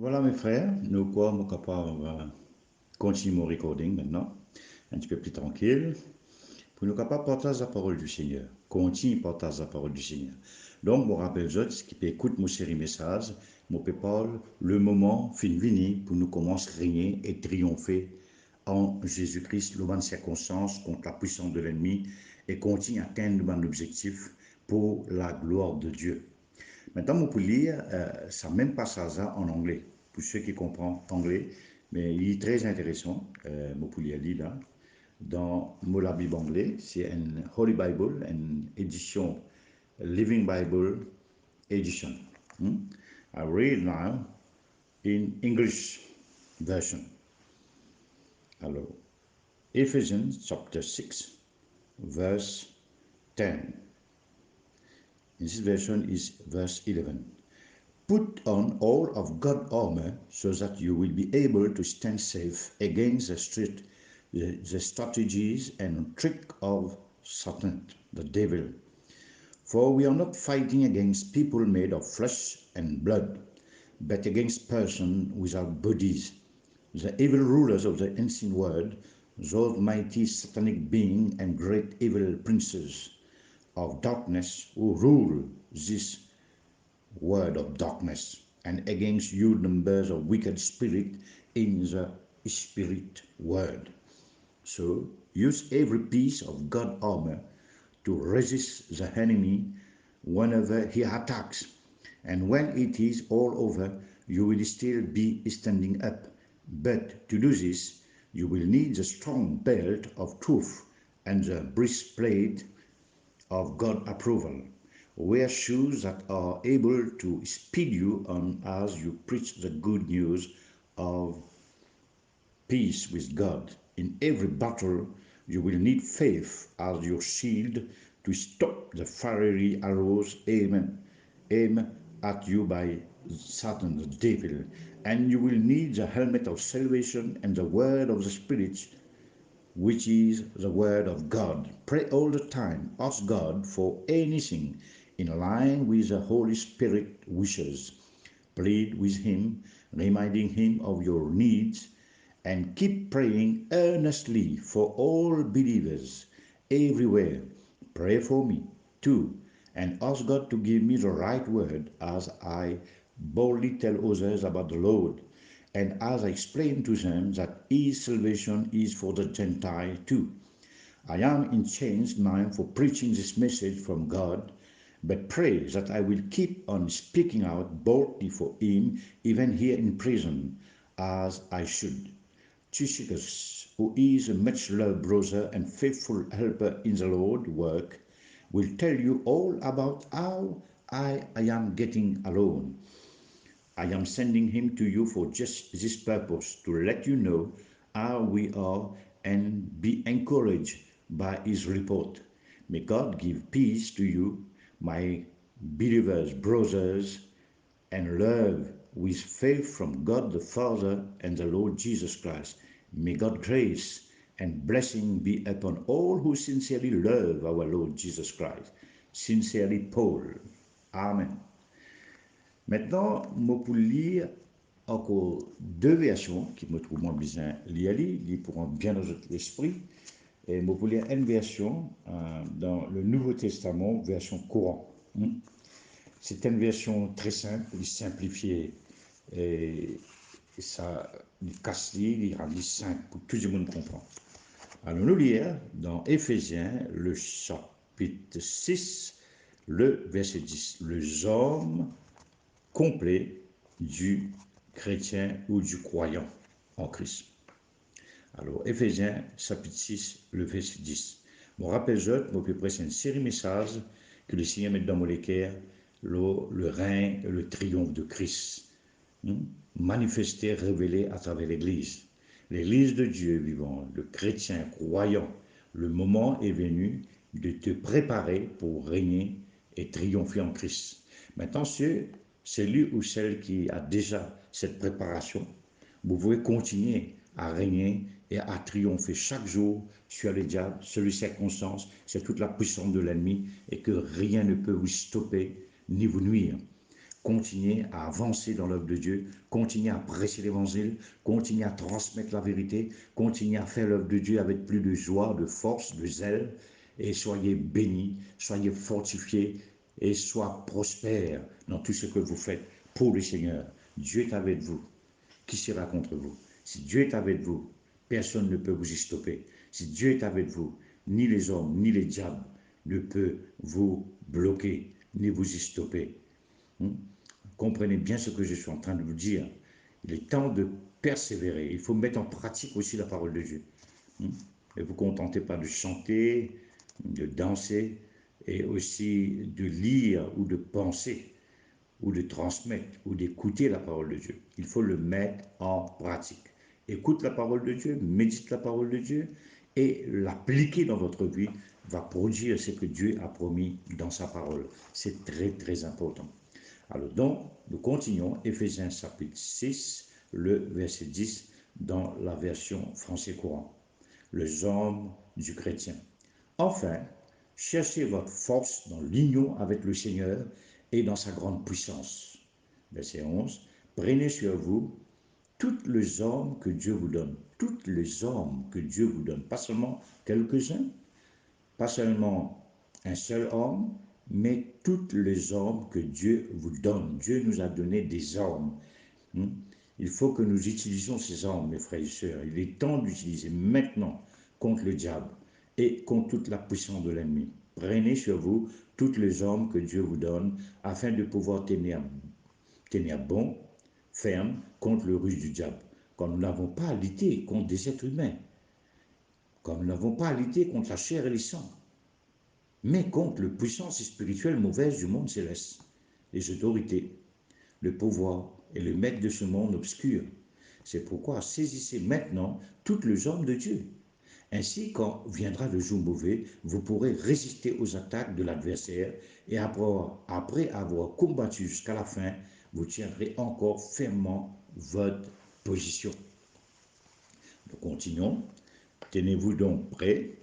Voilà mes frères, nous sommes capables continuer mon recording maintenant, un petit peu plus tranquille, pour nous capables de partager la parole du Seigneur, continuer à partager la parole du Seigneur. Donc, je rappelle ceux qui peut écouter mon série message, mon parle, le moment fin venu pour nous commencer à régner et triompher en Jésus-Christ, le bonne circonstance contre la puissance de l'ennemi et continuer à atteindre mon objectif pour la gloire de Dieu. Maintenant, on peut lire ça même passage en anglais, pour ceux qui comprennent anglais, mais il est très intéressant, on peut lire là, dans la Bible anglais, c'est une Holy Bible, une édition Living Bible Edition. I read now in English version. Alors, Ephesians chapter 6, verse 10. This version is verse 11. Put on all of God's armor so that you will be able to stand safe against the strategies and trick of Satan, the devil. For we are not fighting against people made of flesh and blood, but against persons without bodies, the evil rulers of the ancient world, those mighty satanic beings and great evil princes of darkness who rule this word of darkness, and against you numbers of wicked spirit in the spirit world. So use every piece of God armor to resist the enemy whenever he attacks, and when it is all over, you will still be standing up. But to do this, you will need the strong belt of truth and the breastplate of God approval. Wear shoes that are able to speed you on as you preach the good news of peace with God. In every battle, you will need faith as your shield to stop the fiery arrows aimed at you by Satan, the devil. And you will need the helmet of salvation and the word of the Spirit, which is the word of God. Pray all the time. Ask God for anything in line with the Holy Spirit wishes. Plead with Him, reminding Him of your needs, and keep praying earnestly for all believers everywhere. Pray for me too, and ask God to give me the right word as I boldly tell others about the Lord, and as I explain to them that His salvation is for the Gentile too. I am in chains now for preaching this message from God, but pray that I will keep on speaking out boldly for Him, even here in prison, as I should. Tychicus, who is a much-loved brother and faithful helper in the Lord's work, will tell you all about how I am getting along. I am sending him to you for just this purpose, to let you know how we are and be encouraged by his report. May God give peace to you, my believers, brothers, and love with faith from God the Father and the Lord Jesus Christ. May God's grace and blessing be upon all who sincerely love our Lord Jesus Christ. Sincerely, Paul. Amen. Maintenant, je peux lire encore deux versions qui me trouvent moins bien liées, qui pourront bien dans votre esprit. Et je peux lire une version dans le Nouveau Testament, version courant. C'est une version très simple, simplifiée, et ça casse il rend simple pour que tout le monde comprenne. Alors nous lire dans Éphésiens, le chapitre 6, le verset 10. Les hommes complets du chrétien ou du croyant en Christ. Alors Éphésiens, chapitre 6, le verset 10. Bon, rappel, je peux presser une série de messages que le Seigneur met dans mon équerre, le règne et le triomphe de Christ, manifesté, révélé à travers l'Église. L'Église de Dieu vivant, le chrétien croyant, le moment est venu de te préparer pour régner et triompher en Christ. Maintenant, c'est lui ou celle qui a déjà cette préparation, vous pouvez continuer à régner et à triompher chaque jour sur les diables, sur les circonstances, sur toute la puissance de l'ennemi et que rien ne peut vous stopper ni vous nuire. continuer à avancer dans l'œuvre de Dieu, continuer à prêcher l'évangile, continuer à transmettre la vérité, continuer à faire l'œuvre de Dieu avec plus de joie, de force, de zèle, et soyez bénis, soyez fortifiés, et soyez prospères dans tout ce que vous faites pour le Seigneur. Dieu est avec vous. Qui sera contre vous? Si Dieu est avec vous, personne ne peut vous y stopper. Si Dieu est avec vous, ni les hommes, ni les diables ne peuvent vous bloquer, ni vous y stopper. Comprenez bien ce que je suis en train de vous dire. Il est temps de persévérer. Il faut mettre en pratique aussi la parole de Dieu. Ne vous contentez pas de chanter, de danser, et aussi de lire ou de penser, ou de transmettre, ou d'écouter la parole de Dieu. Il faut le mettre en pratique. Écoute la parole de Dieu, médite la parole de Dieu, et l'appliquer dans votre vie va produire ce que Dieu a promis dans sa parole. C'est très, très important. Alors donc, nous continuons, Éphésiens chapitre 6, le verset 10, dans la version français courant. Les hommes du chrétien. Enfin, cherchez votre force dans l'union avec le Seigneur et dans sa grande puissance. Verset 11. Prenez sur vous toutes les armes que Dieu vous donne. Toutes les armes que Dieu vous donne. Pas seulement quelques-uns, pas seulement un seul homme, mais toutes les armes que Dieu vous donne. Dieu nous a donné des armes. Il faut que nous utilisions ces armes, mes frères et sœurs. Il est temps d'utiliser maintenant contre le diable et contre toute la puissance de l'ennemi. Prenez sur vous toutes les armes que Dieu vous donne afin de pouvoir tenir bon, ferme contre le ruse du diable. Quand nous n'avons pas à lutter contre des êtres humains, quand nous n'avons pas à lutter contre la chair et les sangs, mais contre les puissances spirituelles mauvaises du monde céleste, les autorités, le pouvoir et le maître de ce monde obscur. C'est pourquoi saisissez maintenant toutes les armes de Dieu. Ainsi, quand viendra le jour mauvais, vous pourrez résister aux attaques de l'adversaire et après avoir combattu jusqu'à la fin, vous tiendrez encore fermement votre position. Nous continuons. Tenez-vous donc prêts,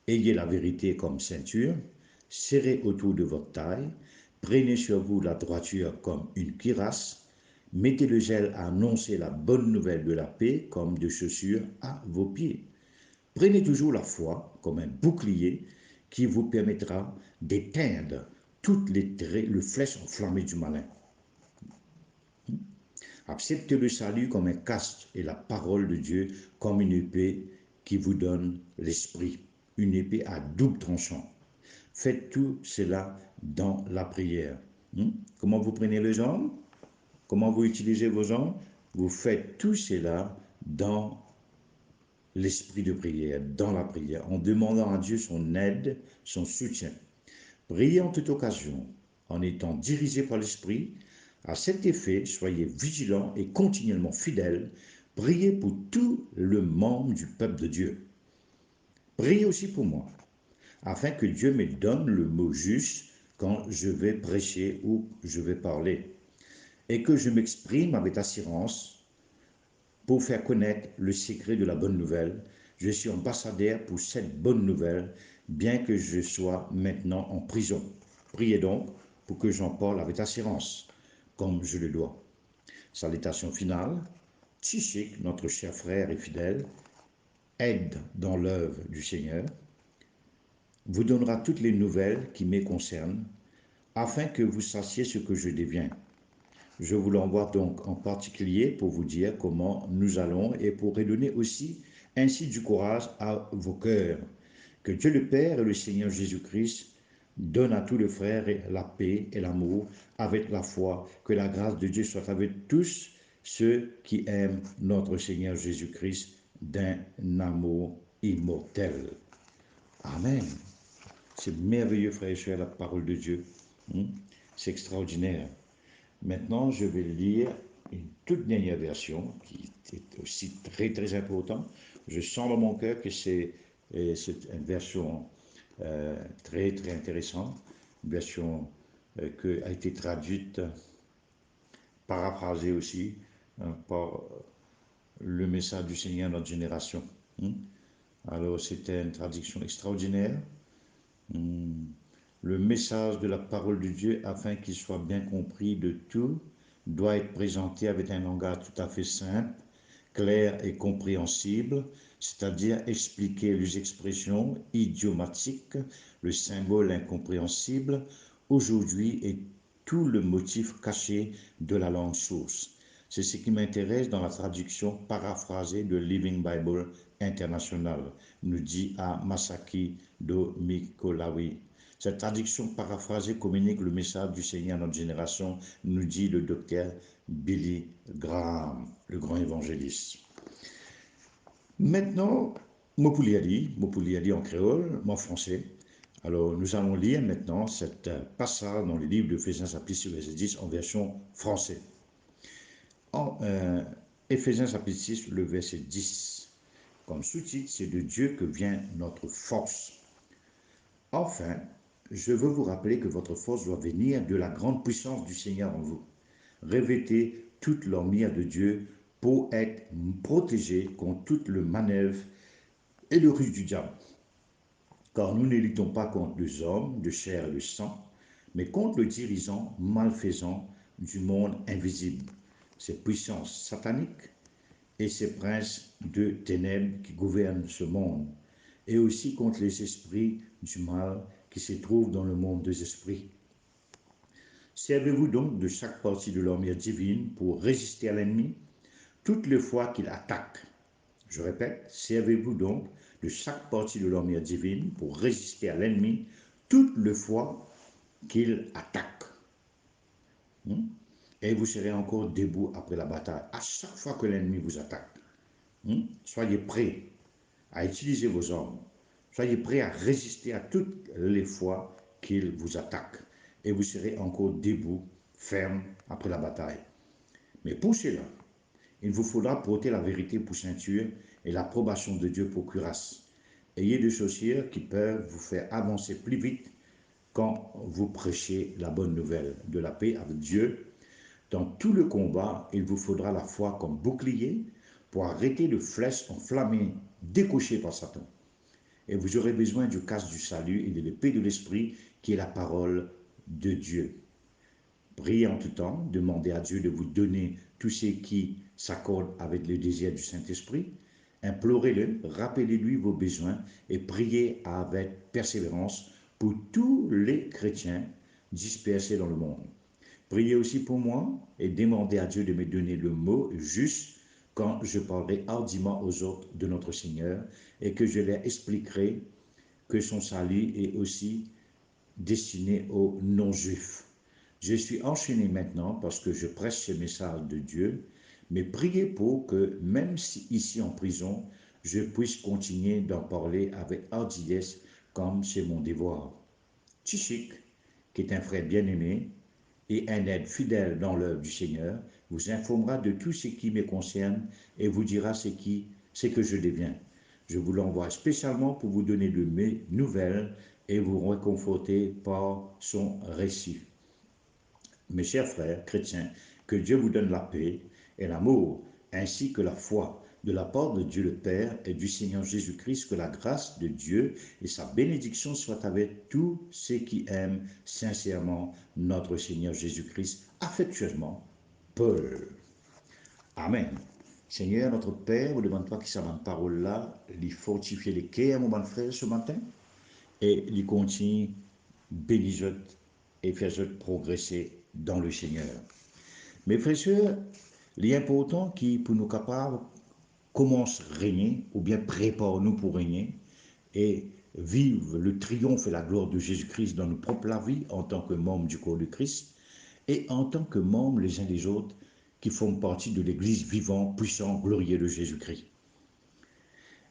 ayez la vérité comme ceinture, serrez autour de votre taille, prenez sur vous la droiture comme une cuirasse, mettez le gel à annoncer la bonne nouvelle de la paix comme de chaussures à vos pieds. Prenez toujours la foi comme un bouclier qui vous permettra d'éteindre toutes les flèches enflammées du malin. Acceptez le salut comme un casque et la parole de Dieu comme une épée qui vous donne l'esprit, une épée à double tranchant. Faites tout cela dans la prière. Comment vous prenez les armes? Comment vous utilisez vos armes? Vous faites tout cela dans l'esprit de prière, dans la prière, en demandant à Dieu son aide, son soutien. Priez en toute occasion, en étant dirigé par l'esprit. À cet effet, soyez vigilants et continuellement fidèles. Priez pour tout le membre du peuple de Dieu. Priez aussi pour moi, afin que Dieu me donne le mot juste quand je vais prêcher ou je vais parler, et que je m'exprime avec assurance pour faire connaître le secret de la bonne nouvelle. Je suis ambassadeur pour cette bonne nouvelle, bien que je sois maintenant en prison. Priez donc pour que j'en parle avec assurance, comme je le dois. Salutation finale. Tychik, notre cher frère et fidèle, aide dans l'œuvre du Seigneur, vous donnera toutes les nouvelles qui me concernent, afin que vous sachiez ce que je deviens. Je vous l'envoie donc en particulier pour vous dire comment nous allons et pour redonner aussi ainsi du courage à vos cœurs. Que Dieu le Père et le Seigneur Jésus-Christ donnent à tous les frères la paix et l'amour avec la foi. Que la grâce de Dieu soit avec tous ceux qui aiment notre Seigneur Jésus-Christ d'un amour immortel. Amen. C'est merveilleux, frères et sœurs, la parole de Dieu. C'est extraordinaire. Maintenant, je vais lire une toute dernière version qui est aussi très, très importante. Je sens dans mon cœur que c'est une version très, très intéressante, une version qui a été traduite, paraphrasée aussi par le message du Seigneur à notre génération. Alors, c'était une traduction extraordinaire. Le message de la parole de Dieu, afin qu'il soit bien compris de tout, doit être présenté avec un langage tout à fait simple, clair et compréhensible, c'est-à-dire expliquer les expressions idiomatiques, le symbole incompréhensible, aujourd'hui et tout le motif caché de la langue source. C'est ce qui m'intéresse dans la traduction paraphrasée de Living Bible International, nous dit à Masaki Do Mikolawi. Cette traduction paraphrasée communique le message du Seigneur à notre génération, nous dit le docteur Billy Graham, le grand évangéliste. Maintenant, Mopouliali en créole, en français. Alors, nous allons lire maintenant cette passage dans le livre de Éphésiens chapitre 6, 10 en version française. En Éphésiens chapitre 6, le verset 10, comme sous-titre, c'est de Dieu que vient notre force. Enfin, je veux vous rappeler que votre force doit venir de la grande puissance du Seigneur en vous. Revêtez toute l'armure de Dieu pour être protégé contre toute le manœuvre et le ruse du diable. Car nous ne luttons pas contre les hommes de chair et de sang, mais contre le dirigeant malfaisant du monde invisible, ses puissances sataniques et ses princes de ténèbres qui gouvernent ce monde, et aussi contre les esprits du mal qui se trouvent dans le monde des esprits. Servez-vous donc de chaque partie de l'armure divine pour résister à l'ennemi toutes les fois qu'il attaque. Je répète, servez-vous donc de chaque partie de l'armure divine pour résister à l'ennemi toutes les fois qu'il attaque. Et vous serez encore debout après la bataille. À chaque fois que l'ennemi vous attaque, soyez prêts à utiliser vos armes. Soyez prêts à résister à toutes les fois qu'il vous attaque. Et vous serez encore debout, ferme après la bataille. Mais pour cela, il vous faudra porter la vérité pour ceinture et l'approbation de Dieu pour cuirasse. Ayez des chaussures qui peuvent vous faire avancer plus vite quand vous prêchez la bonne nouvelle de la paix avec Dieu. Dans tout le combat, il vous faudra la foi comme bouclier pour arrêter les flèches enflammées décochées par Satan. Et vous aurez besoin du casque du salut et de l'épée de l'esprit qui est la parole de Dieu. Priez en tout temps, demandez à Dieu de vous donner tout ce qui s'accorde avec le désir du Saint-Esprit. Implorez-le, rappelez-lui vos besoins et priez avec persévérance pour tous les chrétiens dispersés dans le monde. Priez aussi pour moi et demandez à Dieu de me donner le mot juste quand je parlerai hardiment aux autres de notre Seigneur et que je leur expliquerai que son salut est aussi destiné aux non-juifs. Je suis enchaîné maintenant parce que je prêche ce message de Dieu, mais priez pour que, même si ici en prison, je puisse continuer d'en parler avec hardiesse comme c'est mon devoir. Tichik, qui est un frère bien-aimé et un aide fidèle dans l'œuvre du Seigneur, vous informera de tout ce qui me concerne et vous dira ce que je deviens. Je vous l'envoie spécialement pour vous donner de mes nouvelles et vous réconforter par son récit. Mes chers frères chrétiens, que Dieu vous donne la paix et l'amour, ainsi que la foi, de la part de Dieu le Père et du Seigneur Jésus-Christ, que la grâce de Dieu et sa bénédiction soient avec tous ceux qui aiment sincèrement notre Seigneur Jésus-Christ, affectueusement, Paul. Amen. Seigneur, notre Père, vous demande pas qui ça ma parole là, lui fortifier les cœurs, mon bon frère, ce matin, et lui continue bénir et faire progresser dans le Seigneur. Mes frères et sœurs, l'important qui pour nous capables commence à régner ou bien prépare-nous pour régner et vivre le triomphe et la gloire de Jésus-Christ dans nos propres vies en tant que membres du corps de Christ et en tant que membres les uns des autres qui font partie de l'Église vivant, puissant, glorieux de Jésus-Christ.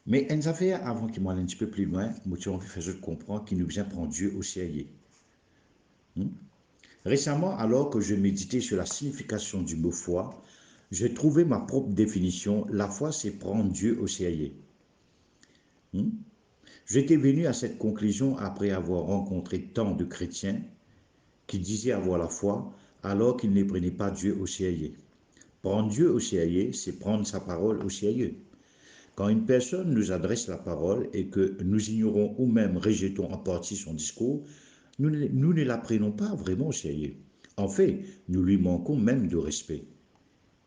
Mais une affaire avant qu'il m'aille un petit peu plus loin, je vais faire comprendre qu'il nous vient prendre Dieu au sérieux. Récemment, alors que je méditais sur la signification du mot foi, j'ai trouvé ma propre définition. La foi, c'est prendre Dieu au sérieux. J'étais venu à cette conclusion après avoir rencontré tant de chrétiens qui disaient avoir la foi alors qu'ils ne prenaient pas Dieu au sérieux. Prendre Dieu au sérieux, c'est prendre sa parole au sérieux. Quand une personne nous adresse la parole et que nous ignorons ou même rejetons en partie son discours, Nous ne la prenons pas vraiment au sérieux. En fait, nous lui manquons même de respect.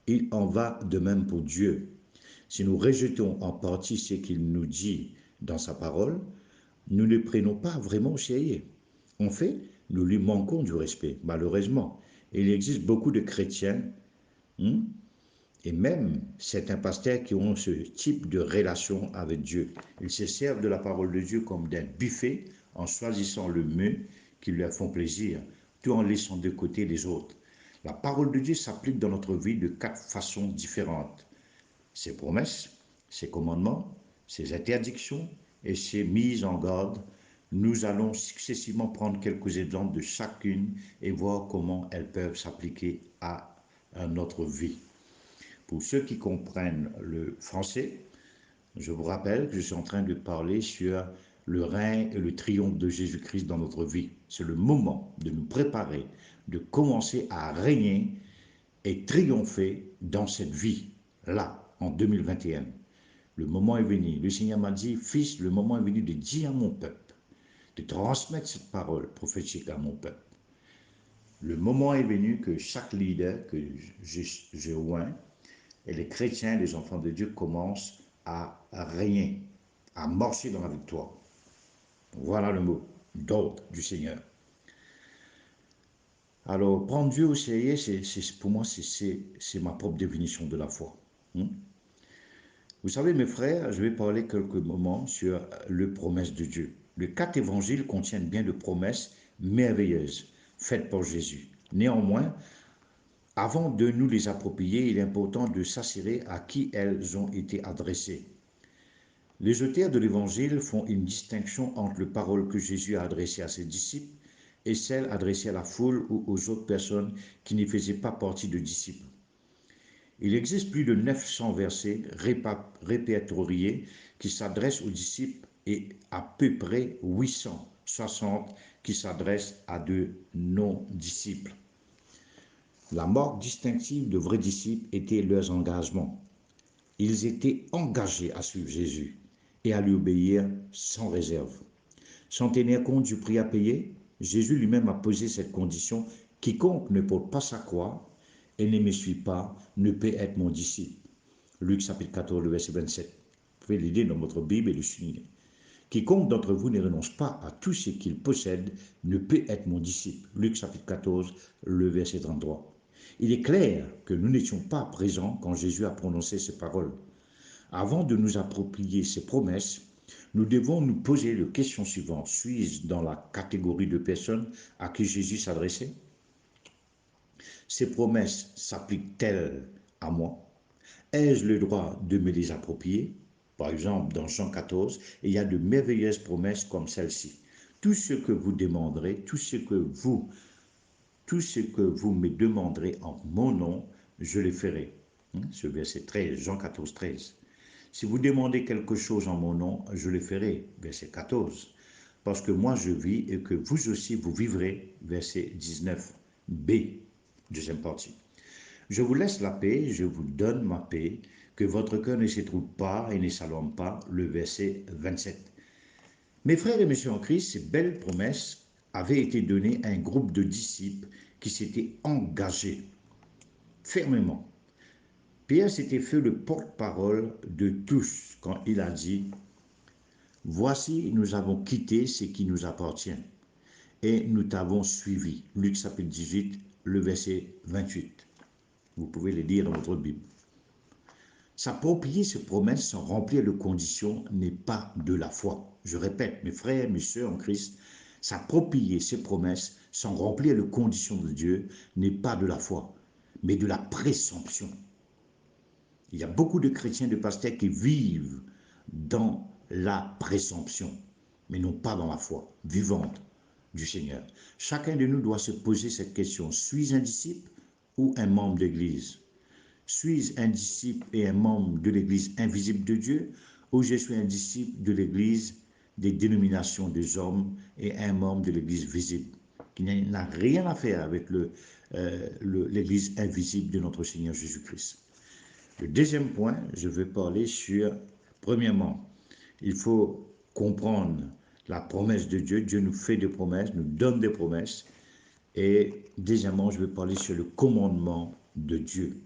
Il en va de même pour Dieu. Si nous rejetons en partie ce qu'il nous dit dans sa parole, nous ne prenons pas vraiment au sérieux. En fait, nous lui manquons du respect, malheureusement. Il existe beaucoup de chrétiens, hein, et même certains pasteurs qui ont ce type de relation avec Dieu. Ils se servent de la parole de Dieu comme d'un buffet en choisissant le mets qui leur font plaisir, tout en laissant de côté les autres. La parole de Dieu s'applique dans notre vie de 4 façons différentes. Ses promesses, ses commandements, ses interdictions et ses mises en garde. Nous allons successivement prendre quelques exemples de chacune et voir comment elles peuvent s'appliquer à notre vie. Pour ceux qui comprennent le français, je vous rappelle que je suis en train de parler sur le règne et le triomphe de Jésus-Christ dans notre vie. C'est le moment de nous préparer, de commencer à régner et triompher dans cette vie-là, en 2021. Le moment est venu. Le Seigneur m'a dit, fils, le moment est venu de dire à mon peuple, de transmettre cette parole prophétique à mon peuple. Le moment est venu que chaque leader que j'ai oint et les chrétiens, les enfants de Dieu, commencent à régner, à marcher dans la victoire. Voilà le mot d'ordre du Seigneur. Alors, prendre Dieu au sérieux, pour moi, c'est ma propre définition de la foi. Vous savez, mes frères, je vais parler quelques moments sur les promesses de Dieu. Les 4 évangiles contiennent bien de promesses merveilleuses faites par Jésus. Néanmoins, avant de nous les approprier, il est important de s'assurer à qui elles ont été adressées. Les auteurs de l'Évangile font une distinction entre les paroles que Jésus a adressées à ses disciples et celles adressées à la foule ou aux autres personnes qui ne faisaient pas partie de disciples. Il existe plus de 900 versets répertoriés qui s'adressent aux disciples et à peu près 860 qui s'adressent à de non-disciples. La marque distinctive de vrais disciples était leurs engagements. Ils étaient engagés à suivre Jésus et à lui obéir sans réserve. Sans tenir compte du prix à payer, Jésus lui-même a posé cette condition: quiconque ne porte pas sa croix et ne me suit pas ne peut être mon disciple. Luc chapitre 14, le verset 27. Vous pouvez le lire dans votre Bible et le souligner. Quiconque d'entre vous ne renonce pas à tout ce qu'il possède ne peut être mon disciple. Luc chapitre 14, le verset 33. Il est clair que nous n'étions pas présents quand Jésus a prononcé ces paroles. Avant de nous approprier ces promesses, nous devons nous poser la question suivante. Suis-je dans la catégorie de personnes à qui Jésus s'adressait? Ces promesses s'appliquent-elles à moi? Ai-je le droit de me les approprier? Par exemple, dans Jean 14, il y a de merveilleuses promesses comme celle-ci. Tout ce que vous demanderez, tout ce que vous me demanderez en mon nom, je le ferai. Ce verset 13, Jean 14, 13. Si vous demandez quelque chose en mon nom, je le ferai. Verset 14. Parce que moi je vis et que vous aussi vous vivrez. Verset 19b. Deuxième partie. Je vous laisse la paix, je vous donne ma paix, que votre cœur ne se trouble pas et ne s'alarme pas. Le verset 27. Mes frères et messieurs en Christ, ces belles promesses avaient été données à un groupe de disciples qui s'étaient engagés fermement. Pierre s'était fait le porte-parole de tous quand il a dit: voici, nous avons quitté ce qui nous appartient et nous t'avons suivi. Luc chapitre 18, le verset 28. Vous pouvez le lire dans votre Bible. S'approprier ces promesses sans remplir de conditions n'est pas de la foi. Je répète, mes frères, mes sœurs en Christ, s'approprier ces promesses sans remplir les conditions de Dieu n'est pas de la foi, mais de la présomption. Il y a beaucoup de chrétiens, de pasteurs qui vivent dans la présomption, mais non pas dans la foi vivante du Seigneur. Chacun de nous doit se poser cette question: suis-je un disciple ou un membre d'église? Suis-je un disciple et un membre de l'église invisible de Dieu, ou je suis un disciple de l'église des dénominations des hommes et un membre de l'église visible, qui n'a rien à faire avec l'église invisible de notre Seigneur Jésus-Christ? Le deuxième point, je veux parler sur, premièrement, il faut comprendre La promesse de Dieu, Dieu nous fait des promesses, nous donne des promesses. Et deuxièmement, je vais parler sur le commandement de Dieu.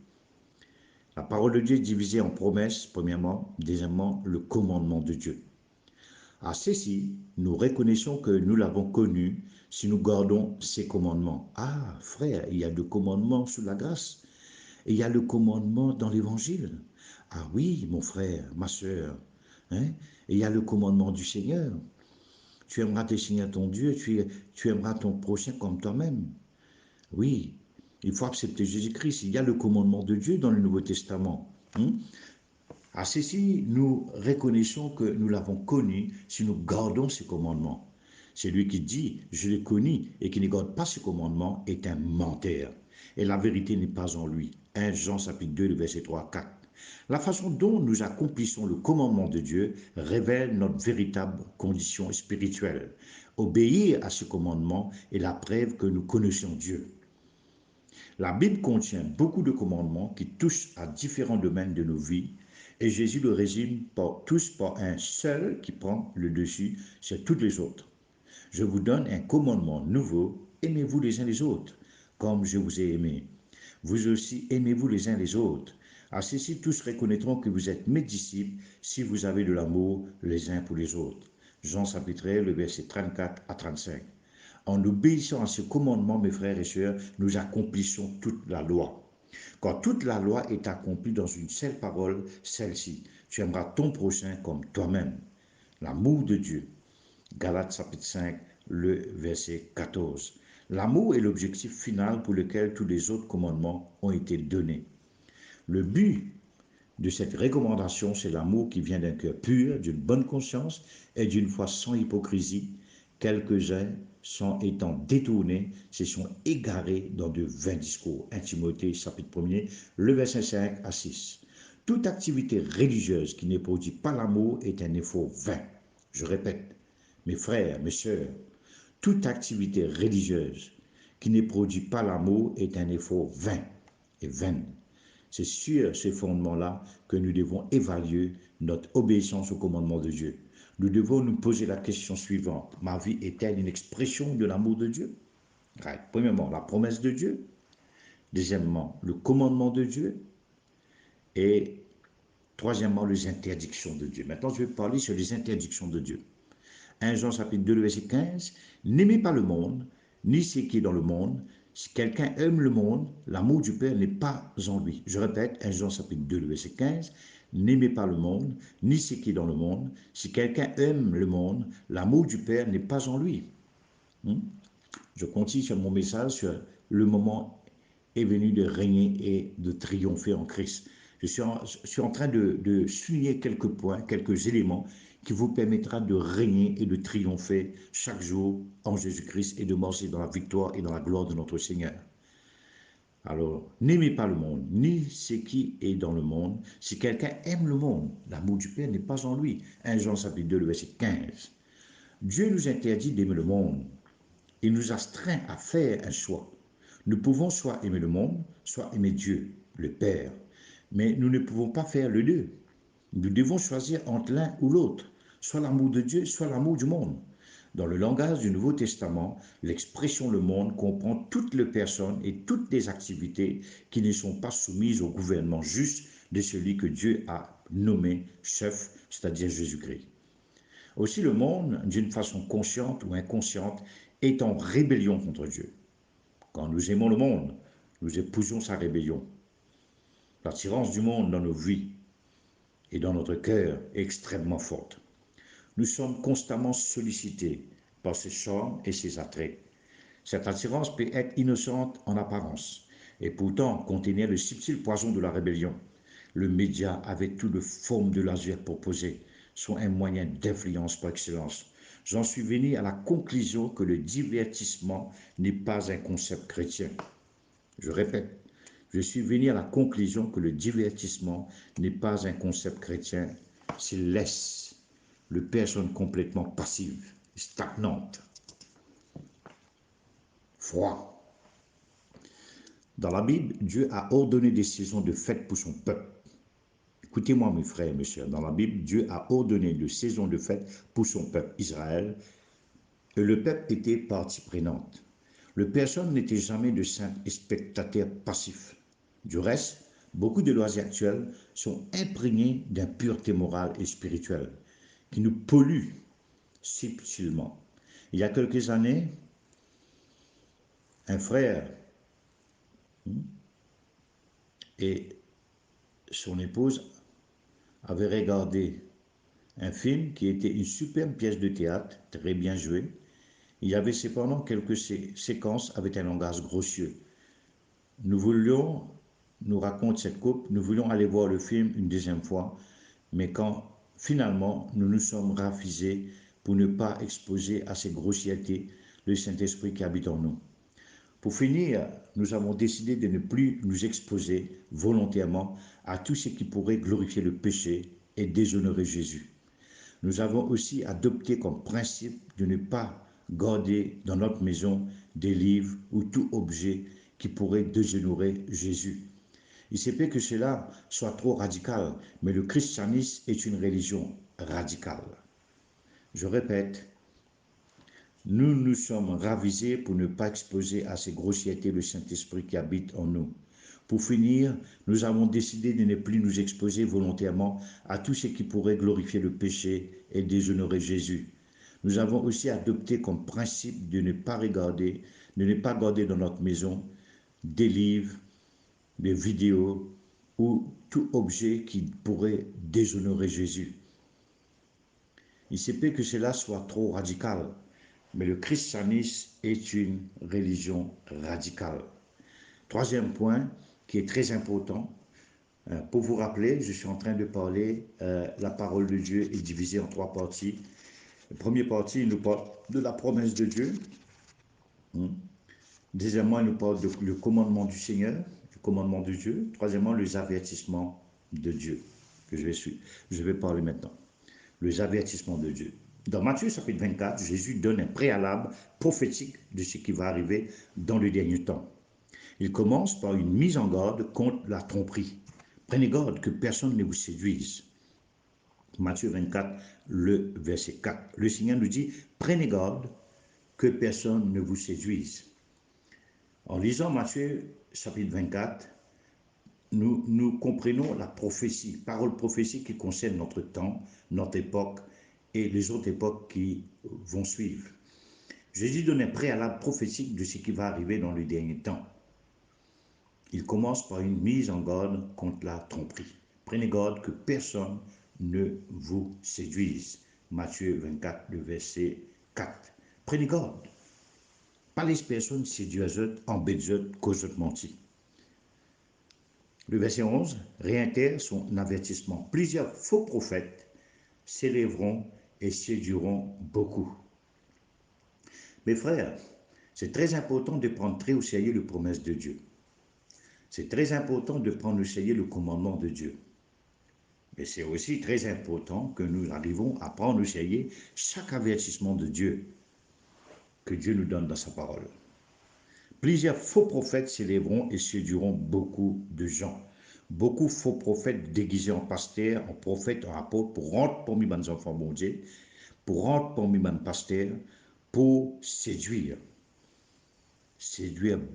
La parole de Dieu est divisée en promesses, premièrement. Deuxièmement, le commandement de Dieu. À ceci, nous reconnaissons que nous l'avons connu si nous gardons ses commandements. Ah, frère, il y a le commandement sous la grâce. Et il y a le commandement dans l'évangile. Ah oui, mon frère, ma soeur. Hein? Et il y a le commandement du Seigneur. Tu aimeras te Seigneur ton Dieu, tu aimeras ton prochain comme toi-même. Oui, il faut accepter Jésus-Christ. Il y a le commandement de Dieu dans le Nouveau Testament. À ceci, nous reconnaissons que nous l'avons connu si nous gardons ses commandements. Celui qui dit « je l'ai connu » et qui ne garde pas ses commandements est un menteur. Et la vérité n'est pas en lui. 1 Jean chapitre 2, verset 3 à 4. La façon dont nous accomplissons le commandement de Dieu révèle notre véritable condition spirituelle. Obéir à ce commandement est la preuve que nous connaissons Dieu. La Bible contient beaucoup de commandements qui touchent à différents domaines de nos vies et Jésus le résume tous par un seul qui prend le dessus sur toutes les autres. Je vous donne un commandement nouveau, aimez-vous les uns les autres, comme je vous ai aimé. Vous aussi aimez-vous les uns les autres. À ceci, tous reconnaîtront que vous êtes mes disciples si vous avez de l'amour les uns pour les autres. Jean chapitre 1, le verset 34 à 35. En obéissant à ce commandement, mes frères et sœurs, nous accomplissons toute la loi. Quand toute la loi est accomplie dans une seule parole, celle-ci, tu aimeras ton prochain comme toi-même. L'amour de Dieu. Galates chapitre 5, le verset 14. L'amour est l'objectif final pour lequel tous les autres commandements ont été donnés. Le but de cette recommandation, c'est l'amour qui vient d'un cœur pur, d'une bonne conscience et d'une foi sans hypocrisie. Quelques-uns, sans étant détournés, se sont égarés dans de vains discours. 1 Timothée, chapitre 1er, le verset 5 à 6. Toute activité religieuse qui ne produit pas l'amour est un effort vain. Je répète, mes frères, mes sœurs, toute activité religieuse qui ne produit pas l'amour est un effort vain et vaine. C'est sur ce fondement-là que nous devons évaluer notre obéissance au commandement de Dieu. Nous devons nous poser la question suivante. Ma vie est-elle une expression de l'amour de Dieu? Premièrement, la promesse de Dieu. Deuxièmement, le commandement de Dieu. Et troisièmement, les interdictions de Dieu. Maintenant, je vais parler sur les interdictions de Dieu. 1 Jean chapitre 2, verset 15. N'aimez pas le monde, ni ce qui est dans le monde. Si quelqu'un aime le monde, l'amour du Père n'est pas en lui. Je répète, 1 Jean chapitre 2, verset 15. N'aimez pas le monde, ni ce qui est dans le monde. Si quelqu'un aime le monde, l'amour du Père n'est pas en lui. Je continue sur mon message sur le moment est venu de régner et de triompher en Christ. Je suis en train de souligner quelques points, quelques éléments qui vous permettra de régner et de triompher chaque jour en Jésus-Christ et de marcher dans la victoire et dans la gloire de notre Seigneur. Alors, n'aimez pas le monde, ni ce qui est dans le monde. Si quelqu'un aime le monde, l'amour du Père n'est pas en lui. 1 Jean chapitre 2, le verset 15. Dieu nous interdit d'aimer le monde. Il nous astreint à faire un choix. Nous pouvons soit aimer le monde, soit aimer Dieu, le Père. Mais nous ne pouvons pas faire les deux. Nous devons choisir entre l'un ou l'autre, soit l'amour de Dieu, soit l'amour du monde. Dans le langage du Nouveau Testament, l'expression le monde comprend toutes les personnes et toutes les activités qui ne sont pas soumises au gouvernement juste de celui que Dieu a nommé chef, c'est-à-dire Jésus-Christ. Aussi le monde, d'une façon consciente ou inconsciente, est en rébellion contre Dieu. Quand nous aimons le monde, nous épousons sa rébellion. L'attirance du monde dans nos vies et dans notre cœur est extrêmement forte. Nous sommes constamment sollicités par ses charmes et ses attraits. Cette attirance peut être innocente en apparence et pourtant contenir le subtil poison de la rébellion. Le média, avec toute forme de laser proposé, sont un moyen d'influence par excellence. J'en suis venu à la conclusion que le divertissement n'est pas un concept chrétien. Je répète, je suis venu à la conclusion que le divertissement n'est pas un concept chrétien, s'il laisse les personnes complètement passives, stagnantes, froides. Dans la Bible, Dieu a ordonné des saisons de fête pour son peuple. Écoutez-moi, mes frères et mes sœurs, dans la Bible, Dieu a ordonné une saison de fête pour son peuple Israël, et le peuple était partie prenante. Le personne n'était jamais de simple spectateur passif. Du reste, beaucoup de lois actuelles sont imprégnées d'impureté morale et spirituelle qui nous polluent subtilement. Il y a quelques années, un frère et son épouse avaient regardé un film qui était une superbe pièce de théâtre, très bien jouée. Il y avait cependant quelques séquences avec un langage grossier. Nous voulions, nous raconte cette couple, nous voulions aller voir le film une deuxième fois, mais quand finalement nous nous sommes ravisés pour ne pas exposer à ces grossièretés le Saint-Esprit qui habite en nous. Pour finir, nous avons décidé de ne plus nous exposer volontairement à tout ce qui pourrait glorifier le péché et déshonorer Jésus. Nous avons aussi adopté comme principe de ne pas garder dans notre maison des livres ou tout objet qui pourrait déshonorer Jésus. Il se peut que cela soit trop radical, mais le christianisme est une religion radicale. Je répète, nous nous sommes ravisés pour ne pas exposer à ces grossièretés le Saint-Esprit qui habite en nous. Pour finir, nous avons décidé de ne plus nous exposer volontairement à tout ce qui pourrait glorifier le péché et déshonorer Jésus. Nous avons aussi adopté comme principe de ne pas garder dans notre maison des livres, des vidéos ou tout objet qui pourrait déshonorer Jésus. Il se peut que cela soit trop radical, mais le christianisme est une religion radicale. Troisième point qui est très important, pour vous rappeler, je suis en train de parler, la parole de Dieu est divisée en trois parties. La première partie, il nous parle de la promesse de Dieu. Deuxièmement, il nous parle du commandement du Seigneur, du commandement de Dieu. Troisièmement, les avertissements de Dieu, que je vais parler maintenant. Les avertissements de Dieu. Dans Matthieu chapitre 24, Jésus donne un préalable prophétique de ce qui va arriver dans le dernier temps. Il commence par une mise en garde contre la tromperie. Prenez garde que personne ne vous séduise. Matthieu 24, le verset 4. Le Seigneur nous dit, prenez garde que personne ne vous séduise. En lisant Matthieu chapitre 24, nous comprenons la prophétie, parole prophétique qui concerne notre temps, notre époque et les autres époques qui vont suivre. Jésus donne un préalable prophétique de ce qui va arriver dans le dernier temps. Il commence par une mise en garde contre la tromperie. Prenez garde que personne ne vous séduise. Matthieu 24, le verset 4. Prenez garde. Pas les personnes séduiseuses, embêteuses, causeuses menties. Le verset 11 réitère son avertissement. Plusieurs faux prophètes s'élèveront et séduiront beaucoup. Mes frères, c'est très important de prendre très au sérieux les promesses de Dieu. C'est très important de prendre au sérieux le commandement de Dieu. Mais c'est aussi très important que nous arrivons à prendre au sérieux chaque avertissement de Dieu que Dieu nous donne dans sa parole. Plusieurs faux prophètes s'élèveront et séduiront beaucoup de gens. Beaucoup de faux prophètes déguisés en pasteurs, en prophètes, en apôtres, pour rentrer parmi les enfants bon Dieu, pour rentrer parmi les pasteurs, pour séduire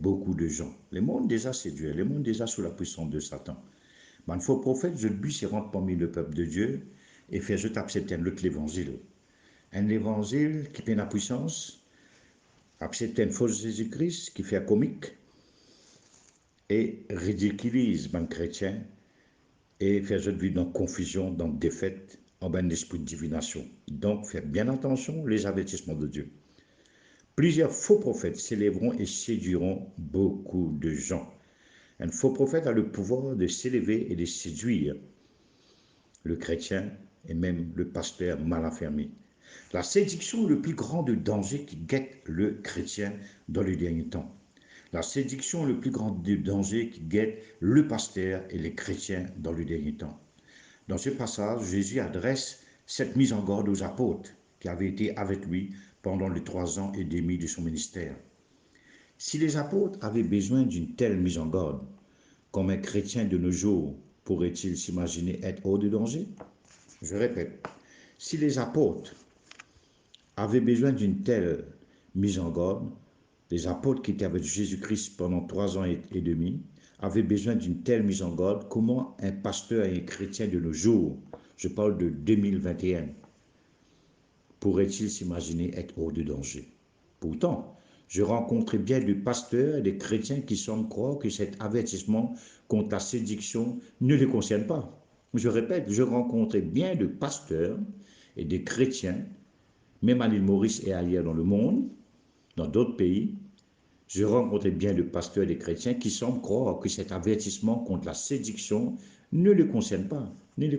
beaucoup de gens. Le monde déjà séduit, le monde déjà sous la puissance de Satan. Mais un faux prophète, le but, c'est rentrer parmi le peuple de Dieu et faire je accepter l'autre l'évangile. Un évangile qui fait la puissance, accepter un faux Jésus-Christ qui fait un comique, et ridiculise les chrétiens et faire cette vie dans confusion, dans défaite, en un esprit de divination. Donc, faire bien attention les avertissements de Dieu. Plusieurs faux prophètes s'élèveront et séduiront beaucoup de gens. Un faux prophète a le pouvoir de s'élever et de séduire le chrétien et même le pasteur mal affermi. La séduction est le plus grand danger qui guette le chrétien dans les derniers temps. La séduction est le plus grand danger qui guette le pasteur et les chrétiens dans le dernier temps. Dans ce passage, Jésus adresse cette mise en garde aux apôtres qui avaient été avec lui pendant les 3 ans et demi de son ministère. Si les apôtres avaient besoin d'une telle mise en garde, comme un chrétien de nos jours pourrait-il s'imaginer être hors de danger? Je répète, si les apôtres avaient besoin d'une telle mise en garde, les apôtres qui étaient avec Jésus-Christ pendant 3 ans et demi avaient besoin d'une telle mise en garde, comment un pasteur et un chrétien de nos jours, je parle de 2021, pourrait-il s'imaginer être hors de danger? Pourtant, je rencontrais bien des pasteurs et des chrétiens qui semblent croire que cet avertissement contre la séduction ne les concerne pas. Je répète, je rencontrais bien de pasteurs et des chrétiens, même à l'île Maurice et ailleurs dans le monde, dans d'autres pays, je rencontrais bien de pasteurs et de chrétiens qui semblent croire que cet avertissement contre la séduction ne les concerne pas, ne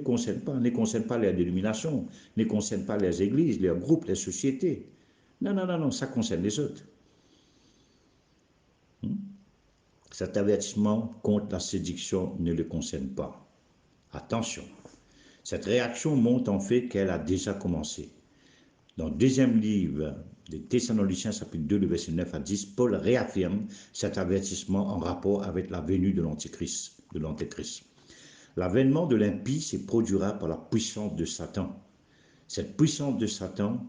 concerne pas les dénominations, ne concerne pas les églises, les groupes, les sociétés. Non, non, non, non, ça concerne les autres. Cet avertissement contre la séduction ne le concerne pas. Attention, cette réaction montre en fait qu'elle a déjà commencé. Dans le deuxième livre des Thessaloniciens, chapitre 2, le verset 9 à 10, Paul réaffirme cet avertissement en rapport avec la venue de l'Antéchrist. L'avènement de l'impie se produira par la puissance de Satan. Cette puissance de Satan,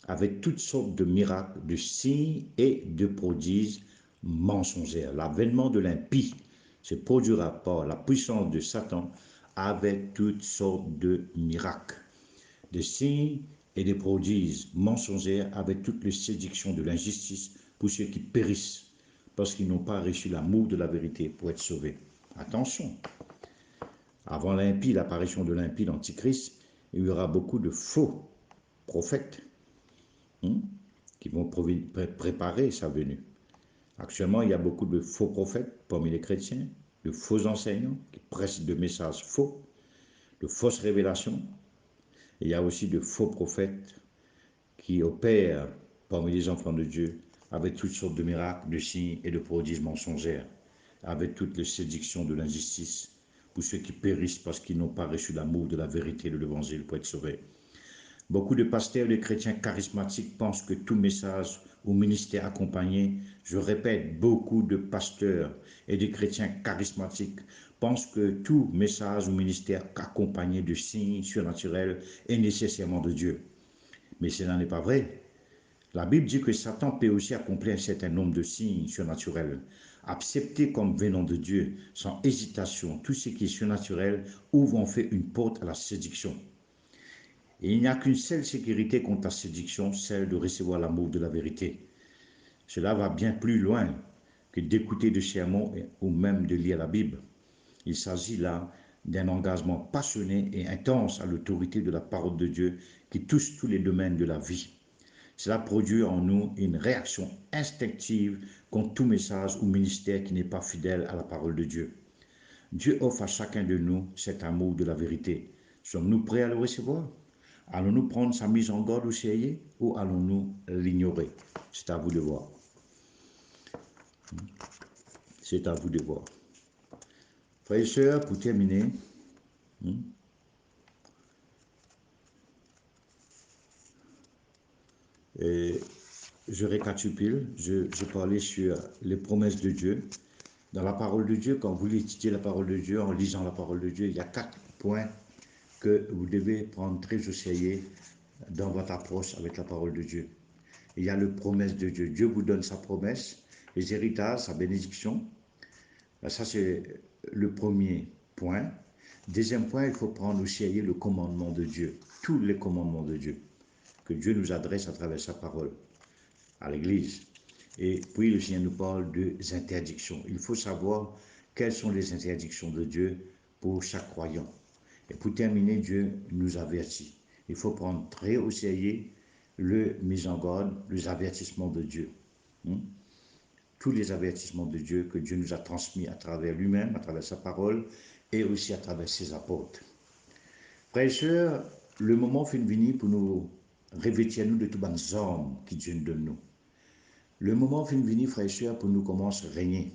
avec toutes sortes de miracles, de signes et de prodiges mensongers. L'avènement de l'impie se produira par la puissance de Satan avec toutes sortes de miracles, de signes et des prodiges mensongers avec toute les séductions de l'injustice pour ceux qui périssent parce qu'ils n'ont pas reçu l'amour de la vérité pour être sauvés. Attention, avant l'impie, l'apparition de l'impie, l'Antichrist, il y aura beaucoup de faux prophètes qui vont préparer sa venue. Actuellement, il y a beaucoup de faux prophètes parmi les chrétiens, de faux enseignants qui prêchent de messages faux, de fausses révélations. Et il y a aussi de faux prophètes qui opèrent parmi les enfants de Dieu avec toutes sortes de miracles, de signes et de prodiges mensongers, avec toutes les séductions de l'injustice pour ceux qui périssent parce qu'ils n'ont pas reçu l'amour de la vérité de l'évangile pour être sauvés. Beaucoup de pasteurs et de chrétiens charismatiques pensent que tout message ou ministère accompagné, je répète, beaucoup de pasteurs et de chrétiens charismatiques pensent que tout message ou ministère accompagné de signes surnaturels est nécessairement de Dieu. Mais cela n'est pas vrai. La Bible dit que Satan peut aussi accomplir un certain nombre de signes surnaturels. Accepter comme venant de Dieu, sans hésitation, tout ce qui est surnaturel ouvre en fait une porte à la séduction. Et il n'y a qu'une seule sécurité contre la séduction, celle de recevoir l'amour de la vérité. Cela va bien plus loin que d'écouter de sermons ou même de lire la Bible. Il s'agit là d'un engagement passionné et intense à l'autorité de la parole de Dieu qui touche tous les domaines de la vie. Cela produit en nous une réaction instinctive contre tout message ou ministère qui n'est pas fidèle à la parole de Dieu. Dieu offre à chacun de nous cet amour de la vérité. Sommes-nous prêts à le recevoir? Allons-nous prendre sa mise en garde au sérieux ou allons-nous l'ignorer? C'est à vous de voir. C'est à vous de voir. Frères et sœurs, pour terminer, je récapitule, je parlais sur les promesses de Dieu. Dans la parole de Dieu, quand vous étudiez la parole de Dieu, en lisant la parole de Dieu, il y a 4 points que vous devez prendre très au sérieux dans votre approche avec la parole de Dieu. Il y a les promesses de Dieu. Dieu vous donne sa promesse, les héritages, sa bénédiction. Ça, c'est le premier point. Deuxième point, il faut prendre au sérieux le commandement de Dieu, tous les commandements de Dieu que Dieu nous adresse à travers sa parole à l'Église. Et puis le Seigneur nous parle des interdictions. Il faut savoir quelles sont les interdictions de Dieu pour chaque croyant. Et pour terminer, Dieu nous avertit. Il faut prendre très au sérieux le mise en garde, les avertissements de Dieu. Tous les avertissements de Dieu que Dieu nous a transmis à travers lui-même, à travers sa parole et aussi à travers ses apôtres. Frères et sœurs, le moment fait venir pour nous revêtir nous de toutes les armes qui Dieu nous donne. Le moment fait venir, frères et sœurs, pour nous commencer à régner.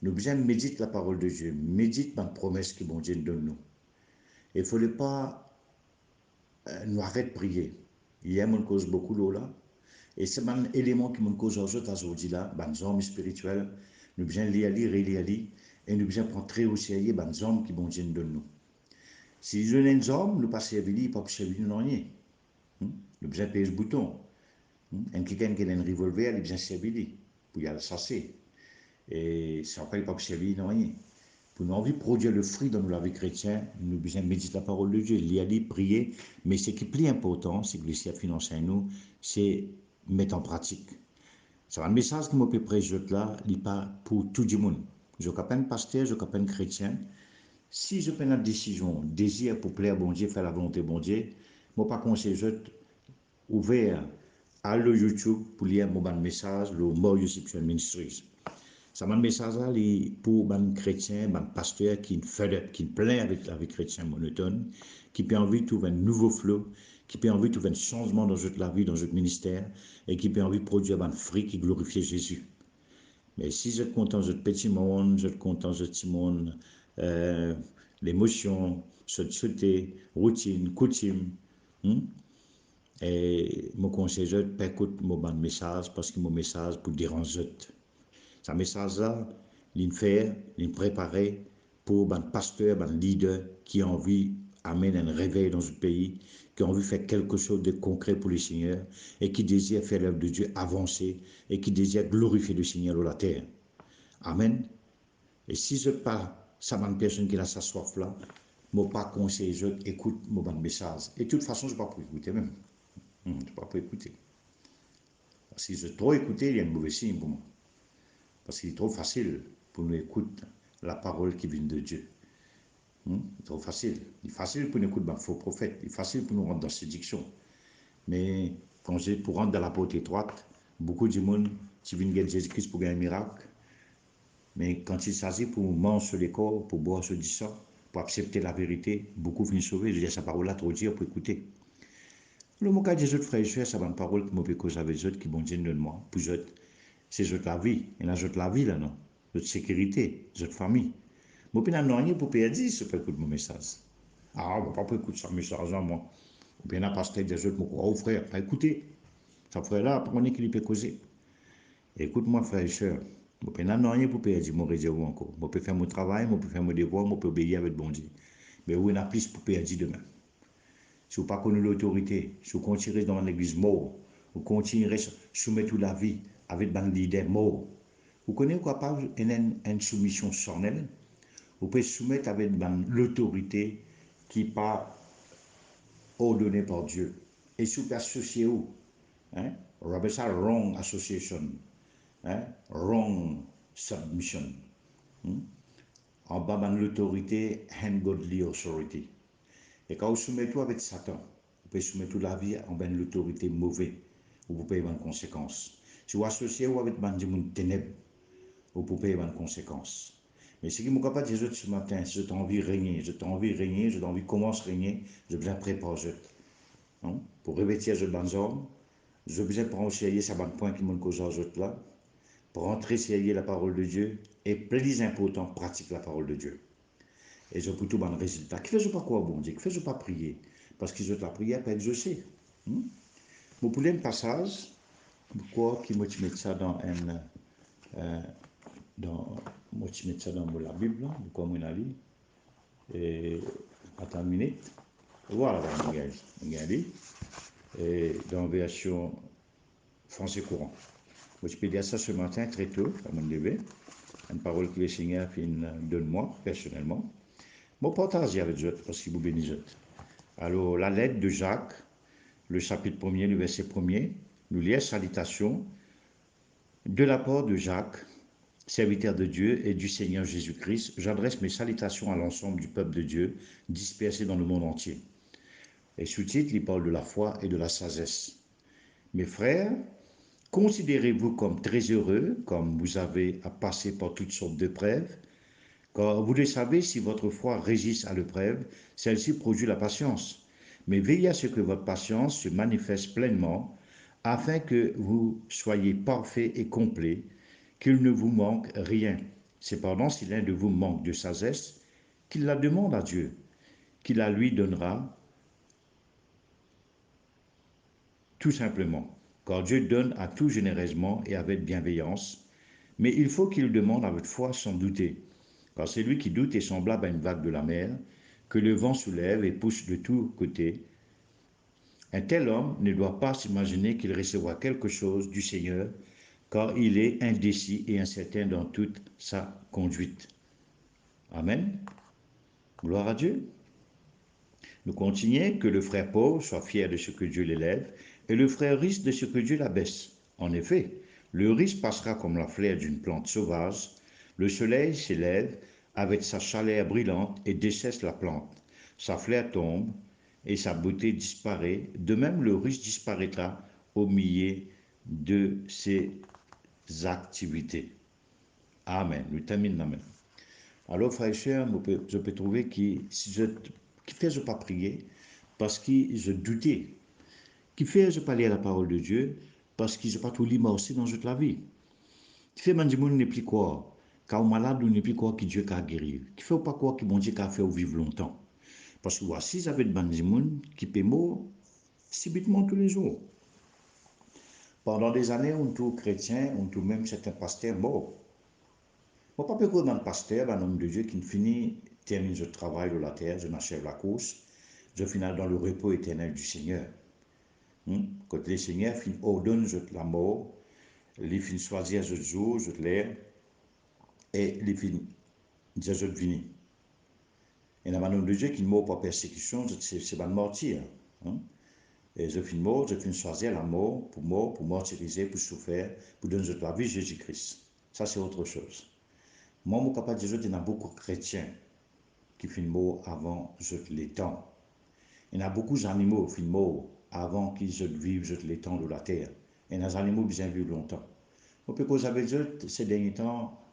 Nous besoin méditer la parole de Dieu, médite la promesse que bon Dieu nous donne. Il ne faut pas nous arrêter de prier. Il y a une cause beaucoup d'eau là. Et c'est un élément qui me cause aujourd'hui là, les hommes spirituels, nous besoin lire, relire, Et nous besoin prendre très au sérieux les hommes qui bon Dieu nous donne nous. Si nous avons des hommes, nous pas servir, pas servir nous rien. Nous besoin payer ce bouton. Un quelqu'un qui a un revolver, il besoin servir pour y aller chasser. Et ça ne pas servir nous rien. Pour nous envie de produire le fruit dans la vie chrétienne, nous besoin méditer la parole de Dieu, lire, prier. Mais ce qui est plus important, c'est que le ciel finance nous, c'est mettre en pratique. C'est un message que je peux prêcher là, il n'est pas pour tout le monde. Je suis pas un pasteur, je suis pas un chrétien. Si je prends une décision, désir pour plaire à bon Dieu, faire la volonté de bon Dieu, je ne pas conseiller ouvert à le YouTube pour lire mon message, le More Exceptional Ministries. Ça m'a message là pour les chrétiens, les pasteurs qui qui plaît avec la vie chrétienne monotone, qui peut envie de trouver un nouveau flot, qui peut envie de trouver un changement dans la vie, dans notre ministère, et qui peut envie de produire un fruit qui glorifie Jésus. Mais si je suis content de petit monde, je suis content de petit monde, l'émotion, société, routine, coutume, et mon conseil, je écoute mon message parce que mon message pour déranger. Ce message-là, il fait, il préparer pour un pasteur, un leader qui a envie d'amener un réveil dans ce pays, qui a envie de faire quelque chose de concret pour le Seigneur et qui désire faire l'œuvre de Dieu avancer et qui désire glorifier le Seigneur sur la terre. Amen. Et si je parle, ça m'a une personne qui a sa soif-là, je ne pas conseiller, je écoute mon message. Et de toute façon, je ne vais pas pour écouter même. Je ne vais pas pour écouter. Parce que si je trop écouter, il y a un mauvais signe pour moi. Parce qu'il est trop facile pour nous écouter la parole qui vient de Dieu. C'est trop facile. Il est facile pour nous écouter un faux prophète. Il est facile pour nous rentrer dans séduction. Mais quand j'ai pour rentrer dans la porte étroite, beaucoup de monde qui viennent de Jésus-Christ pour gagner un miracle. Mais quand il s'agit pour manger sur les corps, pour boire sur du sang, pour accepter la vérité, beaucoup viennent sauver. Je dis sa parole là trop dire pour écouter. Le mot qu'a dit les autres frères et sœurs, c'est une parole que je peux causer avec les autres qui vont dire de moi. Pour eux, c'est la vie. Il y a la vie là, non? Notre sécurité, notre famille. Je ne peux pas rien pour perdre si je écouter mon message. Ah, je ne peux pas écouter ce message là, moi. Ou bien, la pasteur des autres, oh frère, pas écouter. Ça frère là, on est qu'il peut causer. Écoute-moi, frère et sœur. Je ne peux pas rien pour perdre mon réservoir encore. Je peux faire mon travail, je peux faire mon devoir, je peux obéir avec bon Dieu. Mais où il y a plus pour perdre demain? Si vous ne pas connu l'autorité, si vous continuez dans l'église mort, vous continuerez à soumettre toute la vie avec un leader mort. Vous connaissez quoi pas une soumission charnelle? Vous pouvez soumettre avec l'autorité qui n'est pas ordonnée par Dieu. Et si vous associez où? Hein? On appelle ça wrong association. Hein? Wrong submission. En bas de l'autorité, ungodly authority. Et quand vous soumettez tout avec Satan, vous pouvez soumettre toute la vie en ben l'autorité mauvaise, vous pouvez avoir une conséquence. Si vous associez avec des ténèbres, vous pouvez avoir une conséquence. Mais ce qui m'a capable de dire ce matin, si j'ai envie de régner, j'ai envie de régner, j'ai envie de commencer à régner, j'ai besoin de préparer. Pour revêtir ce bon homme, j'ai besoin de prendre au sérieux ce bon point qui m'a causé là, pour entrer sérieux la parole de Dieu, et plus important, pratiquer la parole de Dieu. Et je peux tout bon résultat. Qui fait pas quoi, bon Dieu? Qui fait pas prier? Parce que la prière peut être exaucée. Vous pouvez un passage, pourquoi qui me met ça dans moi je mets ça dans la Bible, comme on a dit. Et attends une minute. Voilà, regardez. Et dans la version français courant. Moi, je peux dire ça ce matin très tôt, à mon bébé. Une parole que le Seigneur donne moi, personnellement. Mon partage avec vous, parce qu'il vous bénisse. Alors, la lettre de Jacques, le chapitre 1er, le verset 1er, nous lit salutation de la part de Jacques, serviteur de Dieu et du Seigneur Jésus-Christ. J'adresse mes salutations à l'ensemble du peuple de Dieu dispersé dans le monde entier. Et sous-titre, il parle de la foi et de la sagesse. Mes frères, considérez-vous comme très heureux, comme vous avez à passer par toutes sortes d'épreuves, car vous le savez, si votre foi résiste à l'épreuve, celle-ci produit la patience. Mais veillez à ce que votre patience se manifeste pleinement, afin que vous soyez parfait et complet, qu'il ne vous manque rien. Cependant, si l'un de vous manque de sagesse, qu'il la demande à Dieu, qu'il la lui donnera tout simplement. Car Dieu donne à tout généreusement et avec bienveillance, mais il faut qu'il demande avec foi sans douter. Car celui qui doute est semblable à une vague de la mer, que le vent soulève et pousse de tous côtés. Un tel homme ne doit pas s'imaginer qu'il recevra quelque chose du Seigneur, car il est indécis et incertain dans toute sa conduite. Amen. Gloire à Dieu. Nous continuons que le frère pauvre soit fier de ce que Dieu l'élève et le frère riche de ce que Dieu l'abaisse. En effet, le riche passera comme la fleur d'une plante sauvage. Le soleil s'élève avec sa chaleur brillante et dessèche la plante. Sa fleur tombe et sa beauté disparaît. De même, le riche disparaîtra au milieu de ses activités. Amen. Nous terminons. Amen. Alors, frère et sœurs, je peux trouver que si je qui fait je pas prier parce que je doutais, qui fait je pas lire la parole de Dieu parce que je pas tout lire aussi dans toute la vie, qui fait man n'est plus quoi, car malade ou n'est plus quoi que Dieu a guéri, qui fait pas quoi que bon Dieu a fait vivre longtemps, parce que voici j'avais de bandimoun qui peut mort subitement tous les jours. Pendant des années, on tout chrétien, on tout même certains pasteurs morts. Moi, pas peu un pasteur, un homme de Dieu qui finit, termine le travail de la terre, je n'achève la course, je finis dans le repos éternel du Seigneur. Quand le Seigneur ordonne la mort, il finit choisir ce jour, je l'air, et il finit dire je vini. Et dans un homme de Dieu qui mort par persécution, c'est un martyr. Et je finis mort, je finis choisir la mort, pour martyriser, pour souffrir, pour donner la vie Jésus-Christ. Ça, c'est autre chose. Moi, je suis capable de dire qu'il y a beaucoup de chrétiens qui finissent mort avant les temps. Il y a beaucoup d'animaux qui finissent mort avant qu'ils vivent les temps de la terre. Et les animaux bien vivent longtemps. On peut causer avec eux ces derniers temps,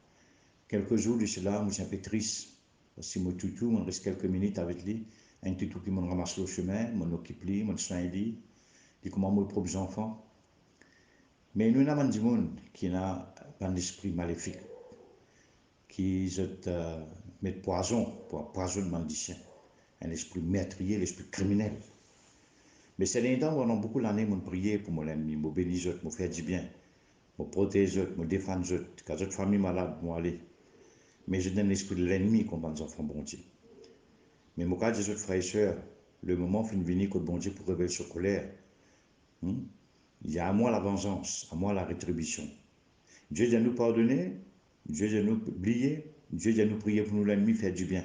quelques jours de cela, je suis un peu triste. Parce que mon toutou, je reste quelques minutes avec lui. Un toutou qui me ramasse le chemin, je m'occupe de lui, je soigne lui. Il comment mes propres enfants. Mais nous avons du monde qui a un esprit maléfique, qui met poison, poison de malédicien. Un esprit meurtrier, l'esprit criminel. Mais ces derniers temps, on a beaucoup d'années, je prier pour mon ennemi, je bénis, je fais du bien, je protège, je défends, quand j'ai une famille malade, je aller. Mais je donne l'esprit de l'ennemi contre les enfants bon Dieu. Mais mon cas, Jésus, frères et sœurs, le moment finit venir contre bon Dieu pour révéler sa colère. Il y a à moi la vengeance, à moi la rétribution. Dieu doit nous pardonner, Dieu doit nous oublier, Dieu doit nous prier pour nous l'ennemi faire du bien.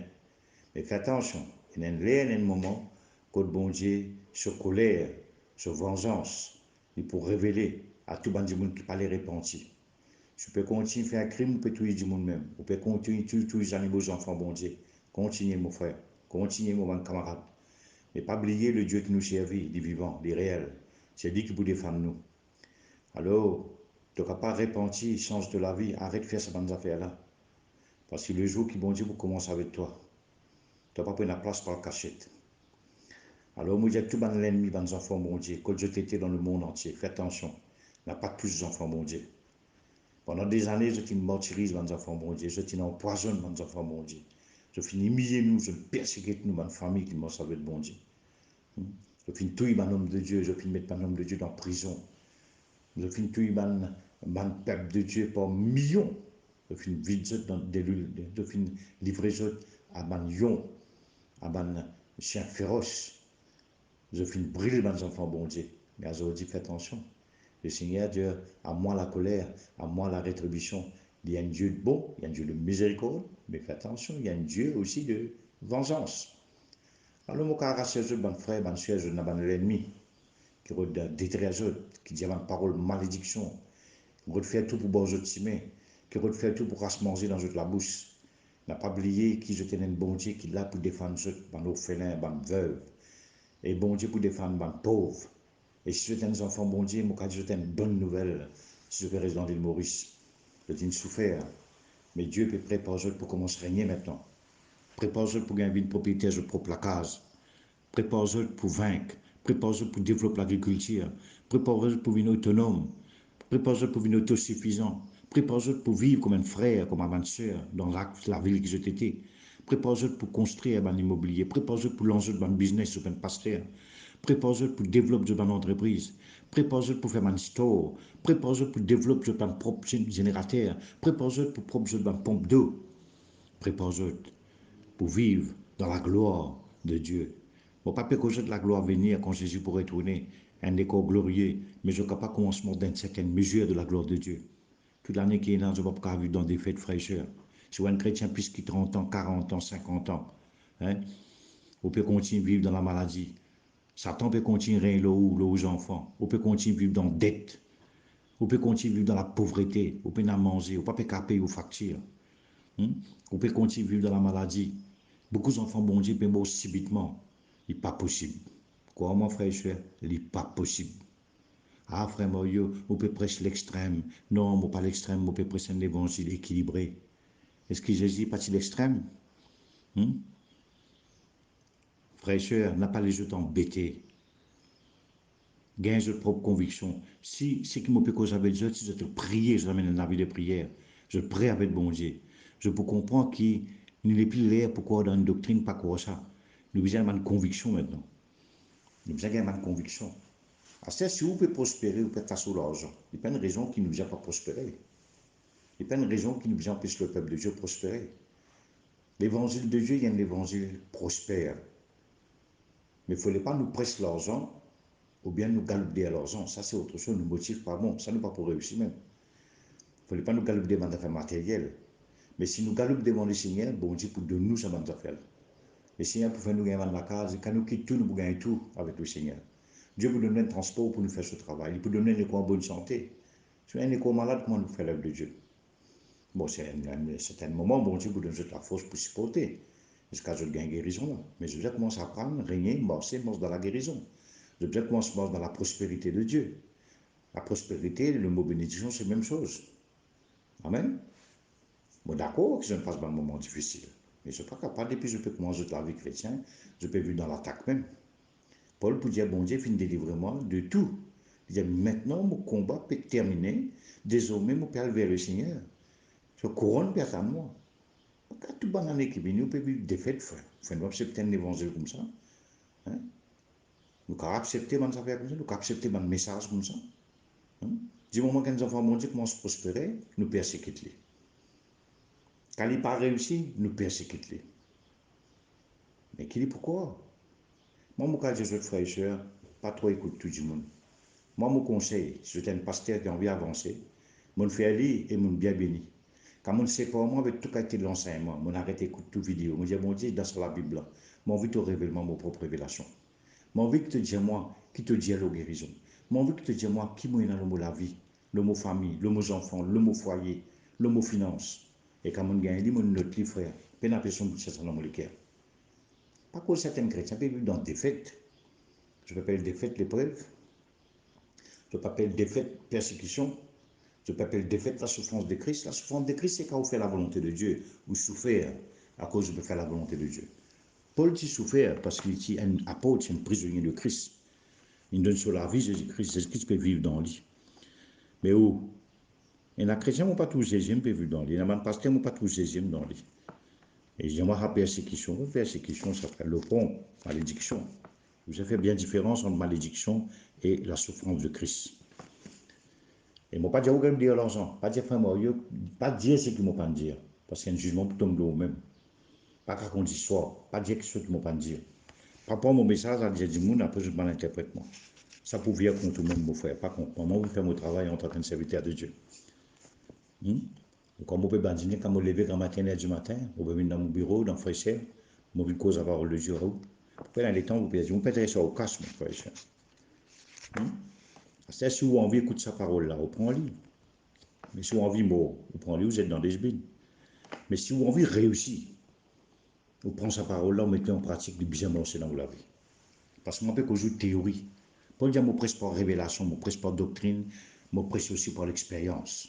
Mais faites attention, il y a un moment quand bon Dieu se colère, se vengeance, il pour révéler à tout le monde qui ne pas les repentir. Je peux continuer à faire un crime, on peut tuer du monde même. On peut continuer à tuer tous les animaux, enfants, bon Dieu. Continuez, mon frère. Continuez, mon camarade. Mais pas oublier le Dieu qui nous servit, les vivants, les réels. C'est lui qui peut défendre nous. Alors, tu n'auras pas repenti, change de la vie, arrête de faire ces bonnes affaires-là. Parce que le jour qui bon Dieu vous commence avec toi, tu n'as pas pris la place par la cachette. Alors, moi, je dis tout l'ennemi, les enfants, bon Dieu, quand je t'étais dans le monde entier, fais attention, il n'y a pas plus d'enfants, bon Dieu. Pendant des années, je t'ai martyrisé, mes enfants, mon Dieu. Je t'ai empoisonné, mes enfants, mon Dieu. Je finis humilier nous, je persécute nous, ma famille qui m'a sauvé de bon Dieu. Je finis tuer mon homme de Dieu, je finis mettre mon homme de Dieu dans la prison. Je finis tuer mon peuple de Dieu par millions. Je finis vider dans des luttes, je finis livrer à mon lion, à mon chien féroce. Je finis brûler mes enfants, bon Dieu. Mais aujourd'hui, fais attention. Le Seigneur Dieu, à moi la colère, à moi la rétribution. Il y a un Dieu de bon, il y a un Dieu de miséricorde, mais faites attention, il y a un Dieu aussi de vengeance. Alors, mon cas, rassure bon frère, bon soeur, je n'ai pas l'ennemi, qui détruit les autres, qui dit une parole malédiction, qui refait tout pour boire autres cimer, qui refait tout pour se manger dans la bouche. N'a pas oublié qui je tenais un bon Dieu qui est là pour défendre les autres, les orphelins, les veuves, et bon Dieu pour défendre les pauvres. Et si je des enfants, bon Dieu, moi, quand je une bonne nouvelle, si je vais rester dans l'île Maurice, je dis une souffert. Mais Dieu peut préparer pour commencer à régner maintenant. Préparer pour gagner une propriété de propre case. Préparer pour vaincre. Préparer pour développer l'agriculture. Préparer pour être autonome. Préparer pour être autosuffisant. Préparer pour vivre comme un frère, comme une soeur dans la ville que j'étais. Préparer pour construire un immobilier. Préparer pour lancer un business sur un pasteur. Préparer pour développer une entreprise. Préparer pour faire un store. Préparer pour développer un propre générateur. Préparer pour propre une pompe d'eau. prépare-eux pour vivre dans la gloire de Dieu. Bon, pas que de la gloire venir quand Jésus pourrait tourner un écho glorieux, mais je ne peux pas commencement d'une certaine mesure de la gloire de Dieu. Toute l'année qui est là, je ne peux pas vivre dans des fêtes fraîcheurs. Si un chrétien puisqu'il 30 ans, 40 ans, 50 ans, hein, on peut continuer à vivre dans la maladie. Satan peut continuer là aux enfants. On peut continuer à vivre dans la dette. On peut continuer à vivre dans la pauvreté. On peut pas manger. On peut pas payer aux factures. On peut continuer à vivre dans la maladie. Beaucoup d'enfants, bon Dieu, peuvent mourir subitement. Il n'est pas possible. Quoi, mon frère et soeur, il n'est pas possible. Ah, frère Mario, on peut prêcher l'extrême. Non, moi pas l'extrême, on peut prêcher un évangile équilibré. Est-ce que Jésus est parti l'extrême? Frère et soeur, n'a pas les autres embêtés. Gagne votre propre conviction. Si ce qui me peut causer avec Dieu, si je te prie, je ramène un avis de prière. Je prie avec bon Dieu. Je peux comprendre qu'il n'est plus l'air pourquoi dans une doctrine, pas quoi ça. Nous avons besoin de conviction maintenant. Nous avons besoin de conviction. C'est si vous pouvez prospérer, vous pouvez faire l'argent. Il n'y a pas une raison qui ne nous a pas prospérer. Il n'y a pas une raison qui nous empêche le peuple de Dieu de prospérer. L'évangile de Dieu, il y a un évangile prospère. Mais il ne fallait pas nous presser l'argent ou bien nous galoper à l'argent. Ça, c'est autre chose, nous motive pas bon. Ça, nous pas pour réussir même. Il ne fallait pas nous galoper dans l'affaire matérielle. Mais si nous galopons devant le Seigneur, bon Dieu, pour de nous, ça va nous faire. Le Seigneur pour faire nous gagner dans la case, quand nous quittons tout, nous gagnons tout avec le Seigneur. Dieu vous donne un transport pour nous faire ce travail. Il peut donner un écho en bonne santé. Si un écho malade, comment nous faire l'œuvre de Dieu? Bon, c'est un certain moment, bon Dieu vous donne la force pour supporter. Jusqu'à ce que je gagne guérison là. Mais je vais commencer à prendre, régner, marcher dans la guérison. Je vais commencer à marcher dans la prospérité de Dieu. La prospérité, le mot bénédiction, c'est la même chose. Amen. Bon, d'accord que je ne passe pas un moment difficile. Mais je ne suis pas capable, depuis que je peux commencer la vie chrétienne, je peux vivre dans l'attaque même. Paul peut dire, bon Dieu, fin délivrez-moi de tout. Il dit, maintenant, mon combat peut terminer. Désormais, mon Père vers le Seigneur. Je couronne perd à moi. Quand tout le monde qui vient, on peut vivre des fêtes, frère. Enfin, nous accepter un évangile comme ça. Hein? Nous pouvons accepter mon affaire comme ça. Nous pouvons accepter mon message comme ça. Hein? Du moment que les enfants mon Dieu commencent à prospérer, nous persécutons. Quand ils pas réussi, nous persécutons. Mais qui dit pourquoi? Moi, mon cas, je suis frère et soeur, pas trop écoute tout le monde. Moi, mon conseil, si j'étais un pasteur qui a envie d'avancer, mon faire lire et mon bien béni. Quand mon sait pas moi avec tout qualité de l'enseignement, mon arrête d'écouter toute vidéo. Mon dit, mon Dieu, dans la Bible, mon envie de révéler mon propre révélation. Mon envie de te dire moi, qui te dit la guérison. Mon envie de te dire moi, qui m'a dans le mot la vie, le mot famille, le mot enfant, le mot foyer, le mot finance. Et quand mon gagne, mon notre livre, frère, peine à personne pour ça dans mon cœur. Pas que certains chrétiens peuvent vivre dans des défaite. Je m'appelle défaite l'épreuve. Je m'appelle défaite persécution. Je m'appelle défaite la souffrance de Christ. La souffrance de Christ, c'est quand vous faites la volonté de Dieu. Vous souffrez à cause de faire la volonté de Dieu. Paul dit souffert parce qu'il est un apôtre, un prisonnier de Christ. Il donne sur la vie Jésus-Christ. Jésus-Christ peut vivre dans lui. Mais où? Et les chrétiens n'ont pas tous Jésus peut vivre dans lui. Les pasteurs n'ont pas tous Jésus dans lui. Et j'aimerais la persécution. La persécution, ça fait le pont, malédiction. Vous avez fait bien différence entre malédiction et la souffrance de Christ. Et moi, pas dire où dire l'argent, pas dire frère Mario, pas dire ce qu'ils m'ont pas dire. Parce qu'il y a un jugement pour tomber au même. Pas qu'on dit soit, pas dire ce qu'ils m'ont pas dire. Par rapport à mon message, à dire du monde, après je mal interprète moi. Ça pouvait être contre tout-même, mon frère, pas contre moi. Moi, je fais mon travail en tant qu'un serviteur de Dieu. Quand je peux bandiner, quand je me lève quand matin, du matin, je vais venir dans mon bureau, dans le fraîcheur, je vais cause à parole de Dieu. Après, dans les temps, vous pouvez dire, on peut être ça au casse, mon frère. C'est si vous avez envie d'écouter sa parole là, vous prenez-le. Mais si vous avez envie de mort, vous prenez-le, vous êtes dans des semaines. Mais si vous avez envie de réussir, vous prenez sa parole là, vous mettez en pratique de bien lancer dans la vie. Parce que moi, je peux jouer théorie. Pas dire, je presse par révélation, je presse par doctrine, je presse aussi par l'expérience.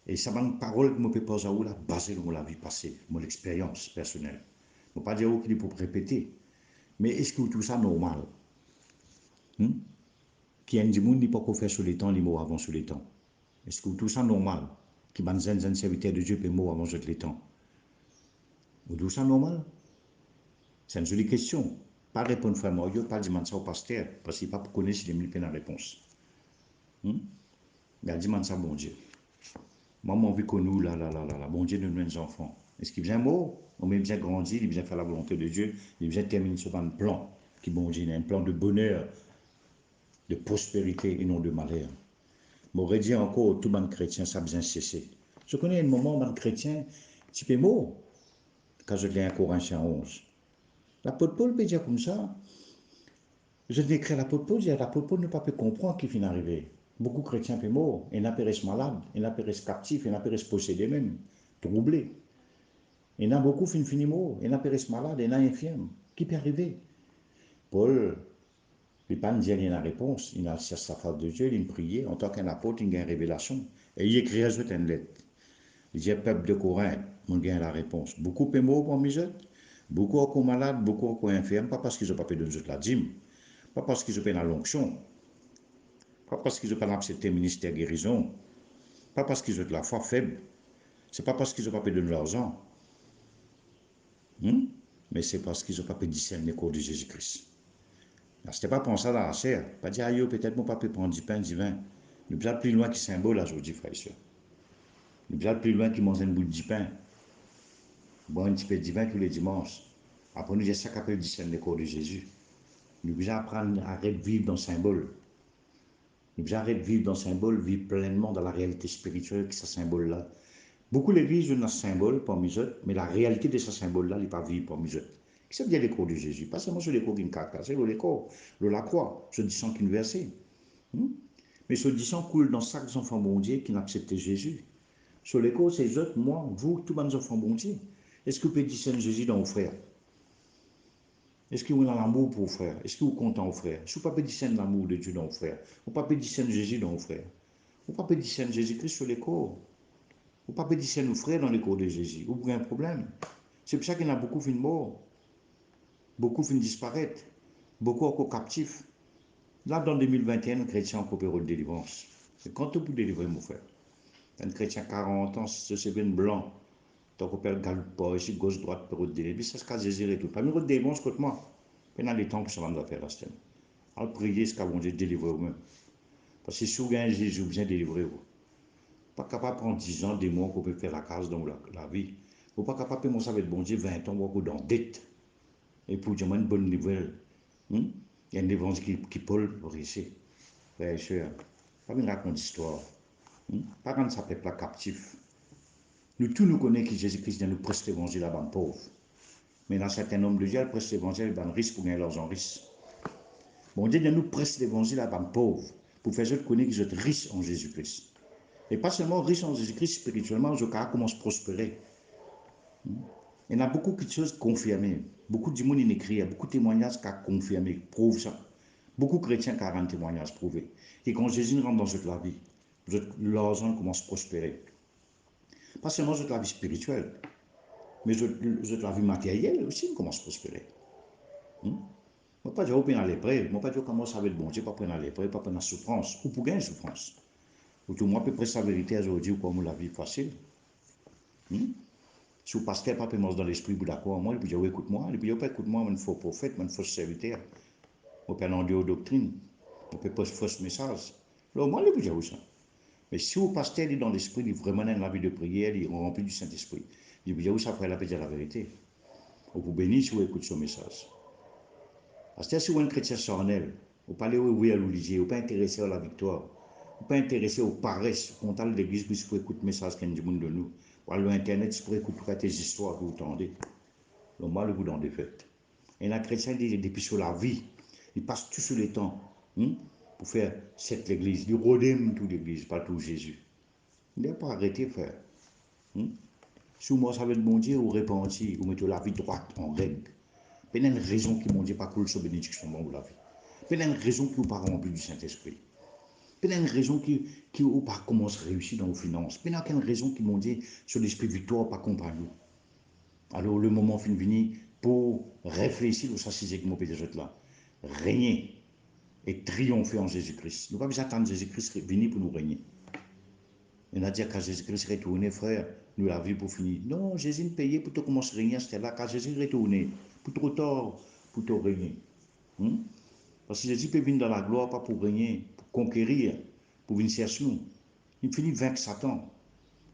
Et ça m'a une parole que je peux pas là, basée sur la vie passée, mon expérience personnelle. Je ne peux pas dire qu'il faut répéter. Mais est-ce que tout ça est normal? Qui y a des gens qui ne peuvent pas faire sur les temps, les mots avant sur les temps. Est-ce que tout ça est normal? Qui va nous un serviteur de Dieu, puis mots avant sur les temps. Ou tout ça est normal? C'est une jolie question. Pas répondre frère Mario, pas demander ça au pasteur, parce qu'il n'a pas connaître si les mille la réponse. Mais elle demande ça, bon Dieu. Moi, j'ai envie que nous, bon Dieu, nous, nos enfants. Est-ce qu'il vient mort? On a besoin grandir, il vient faire la volonté de Dieu, il vient terminer sur un plan qui bon Dieu, un plan de bonheur, de prospérité et non de malheur. M'aurait dit encore, tout le monde chrétien, ça a besoin de cesser. Je connais un moment, un chrétien, tu peux mort, quand je lis un Corinthiens 11. L'apôtre Paul peut dire comme ça. Je décris l'apôtre Paul, l'apôtre Paul ne peut pas comprendre qui finit arrivé. Beaucoup de chrétiens sont morts, ils n'apparaissent malades, ils n'apparaissent captifs, ils n'apparaissent possédés même, troublés. Il y en a beaucoup qui finissent morts, ils n'apparaissent malades, il y en a infirmes. Qui peut arriver? Paul, il n'a pas dit la réponse, il a cherché la face de Dieu, il a prié, en tant qu'un apôtre, il a une révélation. Et il écrit à eux une lettre. Il dit, peuple de Corinthe, on gagne la réponse. Beaucoup sont morts pour mes beaucoup sont malades, beaucoup sont infirmes, pas parce qu'ils n'ont pas pu donner la dîme, pas parce qu'ils ont pas la l'onction, pas parce qu'ils n'ont pas accepté le ministère de guérison, pas parce qu'ils ont de la foi faible, c'est pas parce qu'ils n'ont pas pu donner l'argent, mais c'est parce qu'ils n'ont pas pu discerner le corps de Jésus-Christ. C'était pas penser à la chair, pas dire, aïe, peut-être mon papa peut prendre du pain, du vin. Nous sommes plus loin qui symbole aujourd'hui, frère et soeur. Nous sommes plus loin qui mange une boule de pain, boire un petit peu de vin tous les dimanches. Après, nous avons ça qu'appelle discerner le corps de Jésus. Nous devons apprendre à vivre dans le symbole. Nous devons arrêter de vivre dans le symbole, vivre pleinement dans la réalité spirituelle que ce symbole-là. Beaucoup l'église ont un symbole parmi eux, mais la réalité de ce symbole-là, il n'est pas vivre parmi eux. C'est bien les cours de Jésus, pas seulement sur les cours qui c'est les cours, la croix, je dis sans qu'une versée. Mais ce disant coule dans chaque enfant bon Dieu qui n'a accepté Jésus. Sur les cours, c'est eux, moi, vous, tous les enfants bon Dieu. Est-ce que vous pouvez discerner Jésus dans vos frères? Est-ce que vous avez l'amour pour vos frères? Est-ce que vous comptez vos frères? Est-ce que vous ne pouvez pas discerner l'amour de Dieu dans vos frères? Vous ne pouvez pas discerner Jésus dans vos frères? Vous ne pouvez pas discerner Jésus-Christ sur les cours? Vous ne pouvez pas discerner nos frères dans les cours de Jésus? Vous avez un problème. C'est pour ça qu'il y en a beaucoup qui sont morts. Beaucoup finissent disparaître. Beaucoup encore captifs. Là, dans 2021, les chrétiens ont coupé le délivrance. C'est quand vous délivrer, mon frère. Un chrétien 40 ans, c'est bien blanc. Donc, on peut le galope pas, ici, gauche, droite, pour le délivrer. Ça se casse Jésus et tout. Pas mieux de délivrance contre moi. Pendant les temps que ça va faire la scène. Alors, priez ce qu'on Dieu délivrer vous-même. Parce que si vous avez Jésus, vous bien délivrer vous. Pas capable de prendre 10 ans, des mois qu'on peut faire la case dans la vie. Vous pas capable de penser avec bon Dieu 20 ans, ou dans dette. Et pour dire une bonne nouvelle. Il y a un évangile qui Paul réussit. Frère et soeur, pas me raconter d'histoire. Pas rendre sa peuple captif. Nous tous nous connaissons que Jésus-Christ nous prêche l'évangile à les pauvres. Mais dans certains nombre de gens, prêche l'évangile à risque pour gagner l'argent riche. Bon Dieu nous prêche l'évangile à les pauvres pour faire que connaître qu'ils sont riches en Jésus-Christ. Et pas seulement riches en Jésus-Christ spirituellement, je commence à prospérer. Il y a beaucoup de choses confirmées. Beaucoup de monde écrit, beaucoup de témoignages qui ont confirmé, prouvent ça. Beaucoup de chrétiens qui ont un témoignage prouvé. Et quand Jésus rentre dans cette vie, l'argent commence à prospérer. Pas seulement dans la vie spirituelle, mais dans la vie matérielle aussi commence à prospérer. Je ne pas dire qu'on l'épreuve, je ne pas dire comment ça va être bon Dieu, pas prendre l'épreuve, pas prendre la souffrance, ou pour gagner la souffrance. Ou tout le monde peut prêcher la vérité aujourd'hui ou comme la vie facile. Si vous pasteur pas dans l'esprit, vous d'accord, moi, il peut dire, écoute-moi, il peut dire, écoute-moi, un faux prophète, un faux serviteur, on peut aller en doctrine, on peut pas faux message. Alors, moi, il peut dire ça. Mais si vous pasteur est dans l'esprit, il est vraiment dans la vie de prière, il est rempli du Saint-Esprit, il peut dire, ça frère, il peut dire la vérité. On vous bénit si vous écoutez son message. Parce que si vous êtes un chrétien charnel, vous parlez oui à l'Olivier, vous pas intéressé à la victoire, vous pas intéressé aux paresses, on parle de l'église, puis vous écoutez le message qu'il y a du monde de nous. Ou à l'internet, vous écoutez tes histoires que vous entendez. Le mal, le goût dans des fêtes. Et les chrétiens, depuis sur la vie, ils passent tout sur les temps pour faire cette l'église. Ils rôdent toute l'église, pas tout Jésus. Il n'a pas arrêté, frère. Si vous savez avec bon Dieu, vous répandez, vous mettez la vie droite en règle. Il y a une raison qui, mon Dieu, pas cool sur bénédiction dans la vie. Il y a une raison qui vous pas rempli du Saint-Esprit. Il y a une raison qui vous pas commence à réussir dans vos finances. Il y a une raison qui, mon Dieu, sur l'esprit victoire, pas comprendre. Alors, le moment fin venu pour réfléchir au sacrifice que mon péché là. Régner et triompher en Jésus-Christ. Nous ne pouvons pas attendre Jésus-Christ venir pour nous régner. On a dit qu'à Jésus-Christ retourné, frère, nous la vie pour finir. Non, Jésus ne payait pour te commencer à régner, c'était là, quand Jésus retourné, pour trop tard, pour te régner. Parce que Jésus peut venir dans la gloire, pas pour régner, pour conquérir, pour venir chercher nous. Il finit vaincre Satan.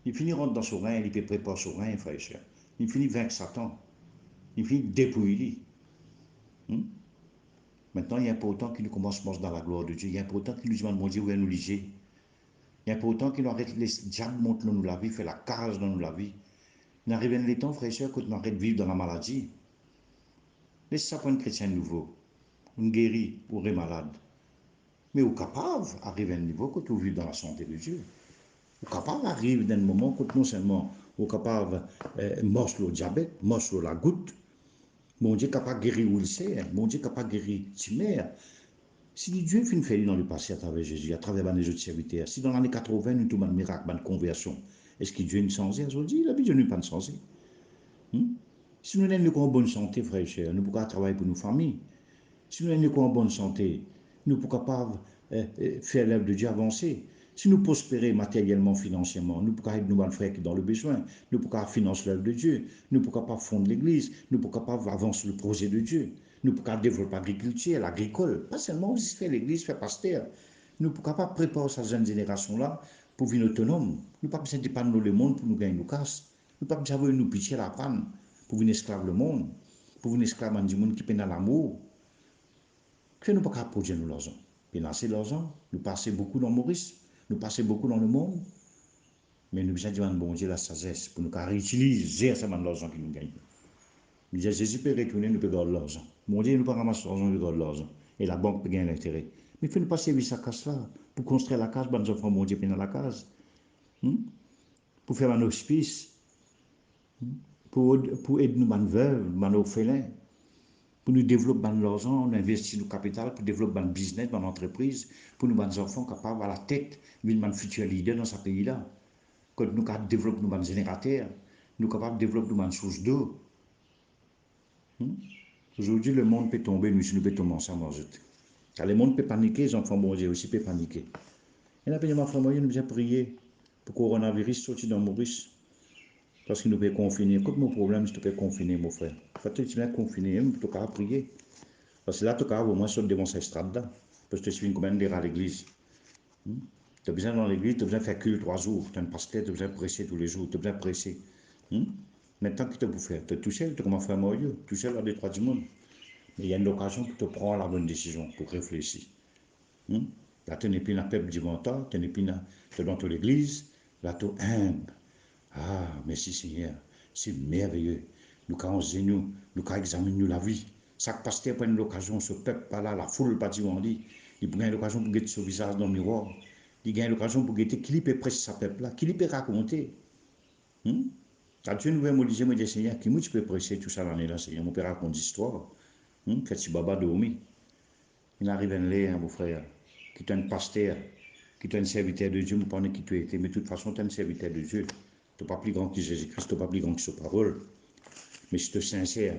Il finit rentrer dans son règne, il peut préparer son règne, frère et soeur. Il finit vaincre Satan. Il finit dépouiller. Hmm? Maintenant, il est important qu'il nous commence à marcher dans la gloire de Dieu. Il est important qu'il nous demande, mon Dieu, où est nous liger. Il est important qu'il nous arrête les diables montent dans nous la vie, fait la cage dans nous la vie. Il arrive un temps, frère et soeur, qu'on arrête de vivre dans la maladie. Laisse ça pour un chrétien nouveau. On guérit, on est malade. Mais on est capable d'arriver à un niveau quand on vit dans la santé de Dieu. On est capable d'arriver dans un moment quand non seulement on est capable de marcher le diabète, marcher la goutte, mon Dieu est capable de guérir où il sait, mon Dieu est capable de guérir si mère. Si Dieu fait une fait dans le passé à travers Jésus, à travers les autres serviteurs, si dans l'année 80, nous avons un miracle, une conversion, est-ce que Dieu est changé aujourd'hui? La vie, Dieu n'est pas changé. Si nous sommes en bonne santé, frère et chers, nous pouvons travailler pour nos familles. Si nous sommes en bonne santé, nous sommes capables de faire l'œuvre de Dieu avancer. Si nous prospérons matériellement, financièrement, nous pouvons aider nos frères qui sont dans le besoin. Nous pouvons financer l'œuvre de Dieu. Nous pouvons capables fonder l'église. Nous pouvons capables avancer le projet de Dieu. Nous pouvons développer l'agriculture, l'agricole. Pas seulement aussi faire l'église, faire pasteur. Nous pouvons capables préparer cette jeune génération-là pour vivre autonome. Nous ne pouvons pas dépendre le monde pour nous gagner nos casses. Nous ne pouvons pas avoir nous pitié la panne pour venir esclave le monde. Pour venir esclave du monde qui peine à l'amour. Que nous ne pouvons pas produire nous l'argent. Puis là, c'est l'argent. Nous passons beaucoup dans Maurice. Nous passons beaucoup dans le monde. Mais nous besoin de demander bon Dieu la sagesse pour nous réutiliser ça dans l'argent qui nous gagne. Nous disons, Jésus peut retourner, nous peut garder l'argent. Mon Dieu, nous ne pouvons pas ramasser l'argent, nous garder l'argent. Et la banque peut gagner l'intérêt. Mais il faut ne pas servir sa case là. Pour construire la case, nos enfants, mon Dieu, dans la case. Pour faire un hospice. Pour aider nos veuves, nos orphelins. Pour nous développer l'argent, on investit nos capital pour développer un business, une entreprise, pour nous nos enfants capables à la tête, de futur leader dans ce pays-là. Quand nous développons nos générateurs, nous sommes capables de développer nos sources d'eau. Aujourd'hui, le monde peut tomber, nous pouvons tomber ensemble. Car le monde peut paniquer, les enfants bon Dieu aussi peut paniquer. Et là, ma femme, nous avons prié pour que le coronavirus sorte dans Maurice. Parce que nous pouvons confiner. Comme mon problème, je peux confiner, mon frère. Quand tu es confiné, tu peux prier. Parce que là, tu as au moins sortir devant cette strade-là. Parce que tu suis combien d'heures à l'église. Tu as besoin dans l'église, tu as besoin de faire culte 3 jours. Tu as un pasteur, tu as besoin de presser tous les jours. Tu as besoin de presser. Maintenant, qu'est-ce que tu peux faire? Tu es tout seul, tu commences à faire un tout seul à des trois du monde. Mais il y a une occasion pour te prendre la bonne décision, pour réfléchir. Là, tu n'es plus dans le peuple du mentor, tu n'es plus dans l'église. Là, tu es humble. Ah, merci Seigneur, c'est merveilleux. Nous avons nous avons examiné la vie. Chaque pasteur prend l'occasion, ce peuple pas là, la foule pas dit on dit. Il prend l'occasion pour guetter son visage dans le miroir. Il gagne l'occasion pour guetter qui peut prêcher sa peuple là, qui peut raconter. Quand Dieu nous veut me dire, Seigneur, qui tu peux prêcher tout ça l'année là, Seigneur, mon père raconte l'histoire. Fait si baba dormi. Il arrive un lait, mon frère, qui est un pasteur, qui est un serviteur de Dieu, je ne sais pas qui tu étais, mais de toute façon, tu es un serviteur de Dieu. Tu n'es pas plus grand que Jésus-Christ, tu n'es pas plus grand que sa parole. Mais si tu es sincère,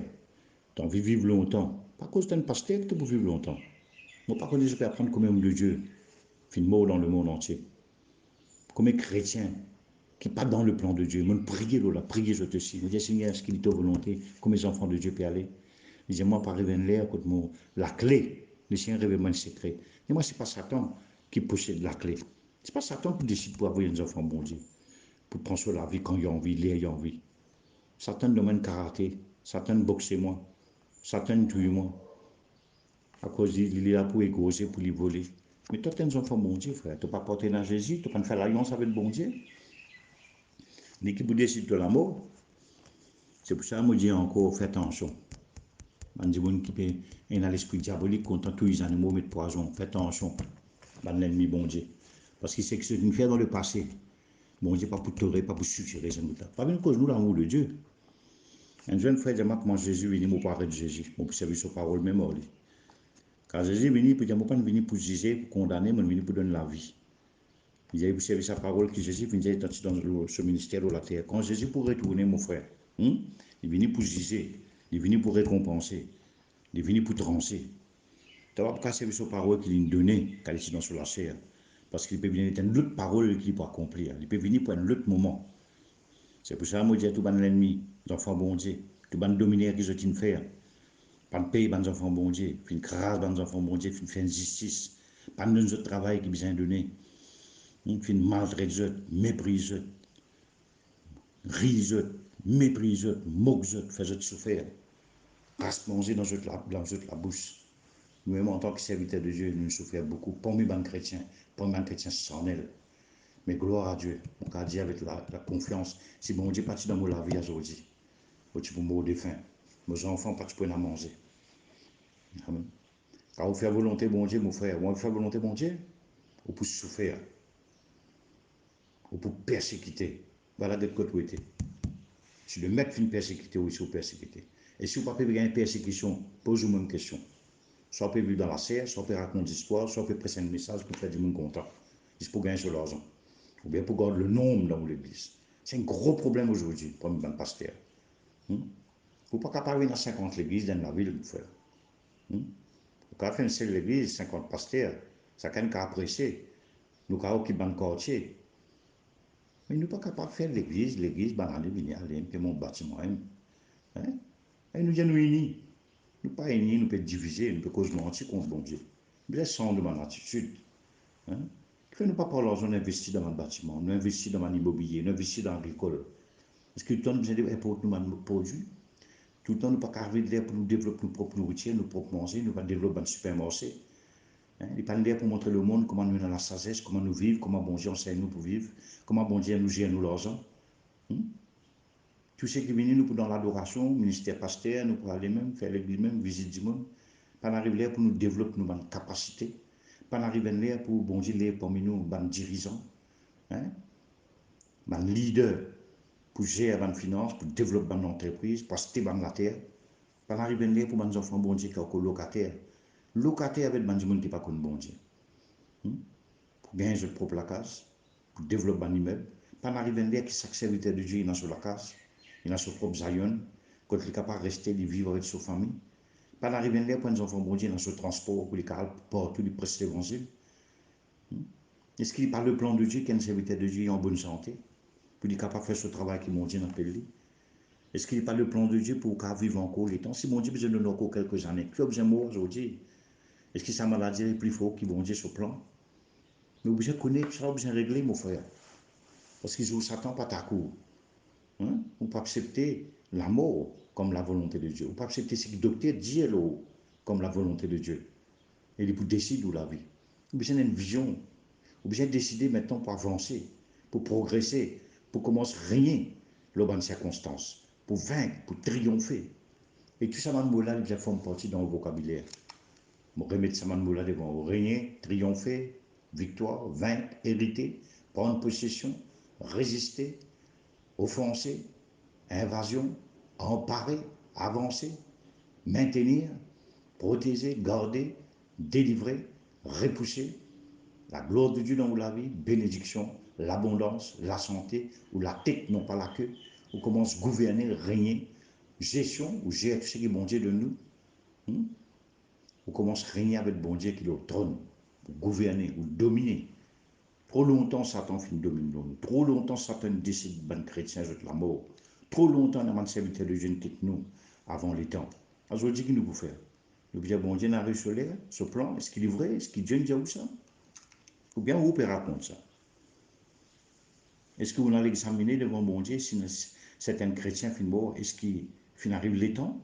tu as envie de vivre longtemps. Pas cause tu es un pasteur que tu peux vivre longtemps. Moi, par contre, je peux apprendre comme homme de Dieu, fin mot dans le monde entier. Comme un chrétien, qui n'est pas dans le plan de Dieu. Moi, prier, là, prier, je te suis. Je dis, Seigneur, est-ce qu'il est ta volonté, comme les enfants de Dieu peuvent aller? Je dis, moi, par arriver l'air, la clé, le Seigneur révèle le secret. Et moi, ce n'est pas Satan qui possède la clé. Ce n'est pas Satan qui décide pour avoir des enfants, bon Dieu. Pour prendre sur la vie quand il y a envie, l'air, il y a envie. Satan demande karaté, Satan boxe moi, Satan tue moi. À cause il est là pour égosser, pour lui voler. Mais toi, tu es un enfant, bon Dieu, frère. Tu n'as pas porté dans Jésus, tu n'as pas fait l'alliance avec le bon Dieu. L'équipe vous décide de la mort. C'est pour ça que je dis encore, fais attention. Man di moun qui peut un l'esprit diabolique contre tous les animaux mais de poison. Fais attention. Man l'ennemi bon Dieu. Parce qu'il sait que c'est une fait dans le passé. Bon Dieu pas pour tolérer, pas pour suffire les gens. Pas une cause nous l'amour de Dieu. Un jeune frère dit moi Jésus venu pour parler de Jésus. Moi pour servir sa parole même lui. Quand Jésus venu pour dire moi pas venu pour juger, pour condamner, mais venu pour donner la vie. Il dit pour servir sa parole que Jésus vient dans ce ministère de la terre. Quand Jésus pour retourner mon frère, il est venu pour juger, il est venu pour récompenser. Il est venu pour trancher. Tu n'as pas casser sur parole qu'il a donnée quand il est sur la chair. Parce qu'il peut venir être une autre parole qu'il peut accomplir. Il peut venir pour un autre moment. C'est pour ça que je dis à tout l'ennemi, les enfants bon Dieu, tout le dominaire qu'ils ont fait. Pas de payer les enfants bon Dieu, une grâce les enfants bon Dieu, une fin de justice. Pas de notre travail qui besoin donné. Une maltraite, méprise, rise, méprise, moque, fait souffrir, race manger dans la bouche. Nous-mêmes, en tant que serviteurs de Dieu, nous souffrons beaucoup. Pour mes chrétiens, pour mes chrétiens sans elle. Mais gloire à Dieu. On a dit avec la confiance, si bon Dieu parti dans mon la vie aujourd'hui, tu peux mourir de faim. Mes enfants, pas tu peux en manger. Amen. Quand on fait la volonté bon Dieu, mon frère, on fait la volonté bon Dieu, on peut souffrir, on peut persécuter. Voilà de côté où était. Si le maître fait une persécuté, ou si persécuté. Et si vous ne pouvez pas une persécution, posez-vous une question. Soit on peut vivre dans la serre, soit on peut raconter l'histoire, soit on peut presser un message pour faire du monde content. C'est pour gagner sur l'argent. Ou bien pour garder le nombre dans l'église. C'est un gros problème aujourd'hui pour un pasteur. Vous ne pouvez pas parler dans 50 églises dans la ville, mon frère. Vous pouvez faire une seule église, 50 pasteurs. Ça quand même apprécier. Nous avons qui ban quartier. Mais nous ne sommes pas capables de faire l'église, banane, aller, puis mon bâtiment. Hein? Et nous sommes unis. Nous ne sommes pas unis, nous pouvons diviser, nous pouvons causer mentir contre bon Dieu. Mais c'est de mon attitude. Hein? Que nous pas parler l'argent investir dans mon bâtiment, nous investir dans mon immobilier, nous investir dans l'agricole. Parce que tout le temps, nous avons besoin d'importer nos produits. Tout le temps, nous pas arriver de pour nous développer nos propres nourritures, nos propres manger, nous pas développer un supermarché. Il pas là pour montrer le monde comment nous dans la sagesse, comment nous vivons, comment bon Dieu enseigne nous pour vivre, comment bon Dieu nous gère nous l'argent. Tout ce qui vient nous pour dans l'adoration, ministère pasteur, nous pour aller même faire l'église même, visite du monde. Pas arriver là pour nous développer nos capacités. Pas arriver là pour bon Dieu là parmi nous, ban dirigeants, ban leader pour gérer la finance, pour développer l'entreprise, pour acheter la terre. Pas arriver là pour ban enfants bon Dieu qui sont locataires. Locataires avec ban monde qui pas connu bon Dieu. Pour gagner leur propre la case, pour développer un immeuble. Pas arriver là qui chaque serviteur de Dieu il a sur la case, il a son propre zayon, quand il est capable de rester, de vivre avec sa famille. Pas arriver là pour les enfants bon Dieu dans ce transport, pour les porter, les prêcher l'évangile. Est-ce qu'il parle le plan de Dieu, qu'un serviteur de Dieu est en bonne santé, pour être capable de faire ce travail qui mon Dieu dans le pays? Est-ce qu'il parle le plan de Dieu pour qu'il vive encore les temps? Si mon Dieu besoin de nous encore quelques années, qui a besoin de mourir aujourd'hui? Est-ce que sa maladie est plus forte que mon Dieu sur plan? Mais vous besoin de connaître, ça, vous besoin de régler, mon frère. Parce que Satan pas ta cour. Hein? On peut accepter la mort comme la volonté de Dieu. On peut accepter ce que le docteur dit comme la volonté de Dieu. Et il peut décider où la vie. Vous besoin d'une vision. Vous besoin de décider maintenant pour avancer, pour progresser, pour commencer à régner dans bonnes circonstances, pour vaincre, pour triompher. Et tout ça, là, il forme partie dans le vocabulaire. Vous remettre ça, là, devant régner, triompher, victoire, vaincre, hériter, prendre possession, résister, offenser, invasion, emparer, avancer, maintenir, protéger, garder, délivrer, repousser. La gloire de Dieu dans la vie, bénédiction, l'abondance, la santé, ou la tête, non pas la queue, ou commence à gouverner, régner, gestion, ou gérer tout ce qui est bon Dieu de nous. Ou commence à régner avec bon Dieu qui est au trône, ou gouverner, ou dominer. Trop longtemps, Satan finit de dominer nous. Trop longtemps, Satan décide de chrétien de la mort. Trop longtemps, on a serviteur de Dieu qui nous avant les temps. Aujourd'hui, qu'est-ce que nous pouvons faire? Nous disons, bon Dieu n'a réussi ce plan. Est-ce qu'il est vrai? Est-ce qu'il Dieu nous dit où ça? Ou bien, vous pouvez raconter ça? Est-ce que vous allez examiner devant bon Dieu si certains chrétiens finissent mort? Est-ce qu'ils arrivent les temps?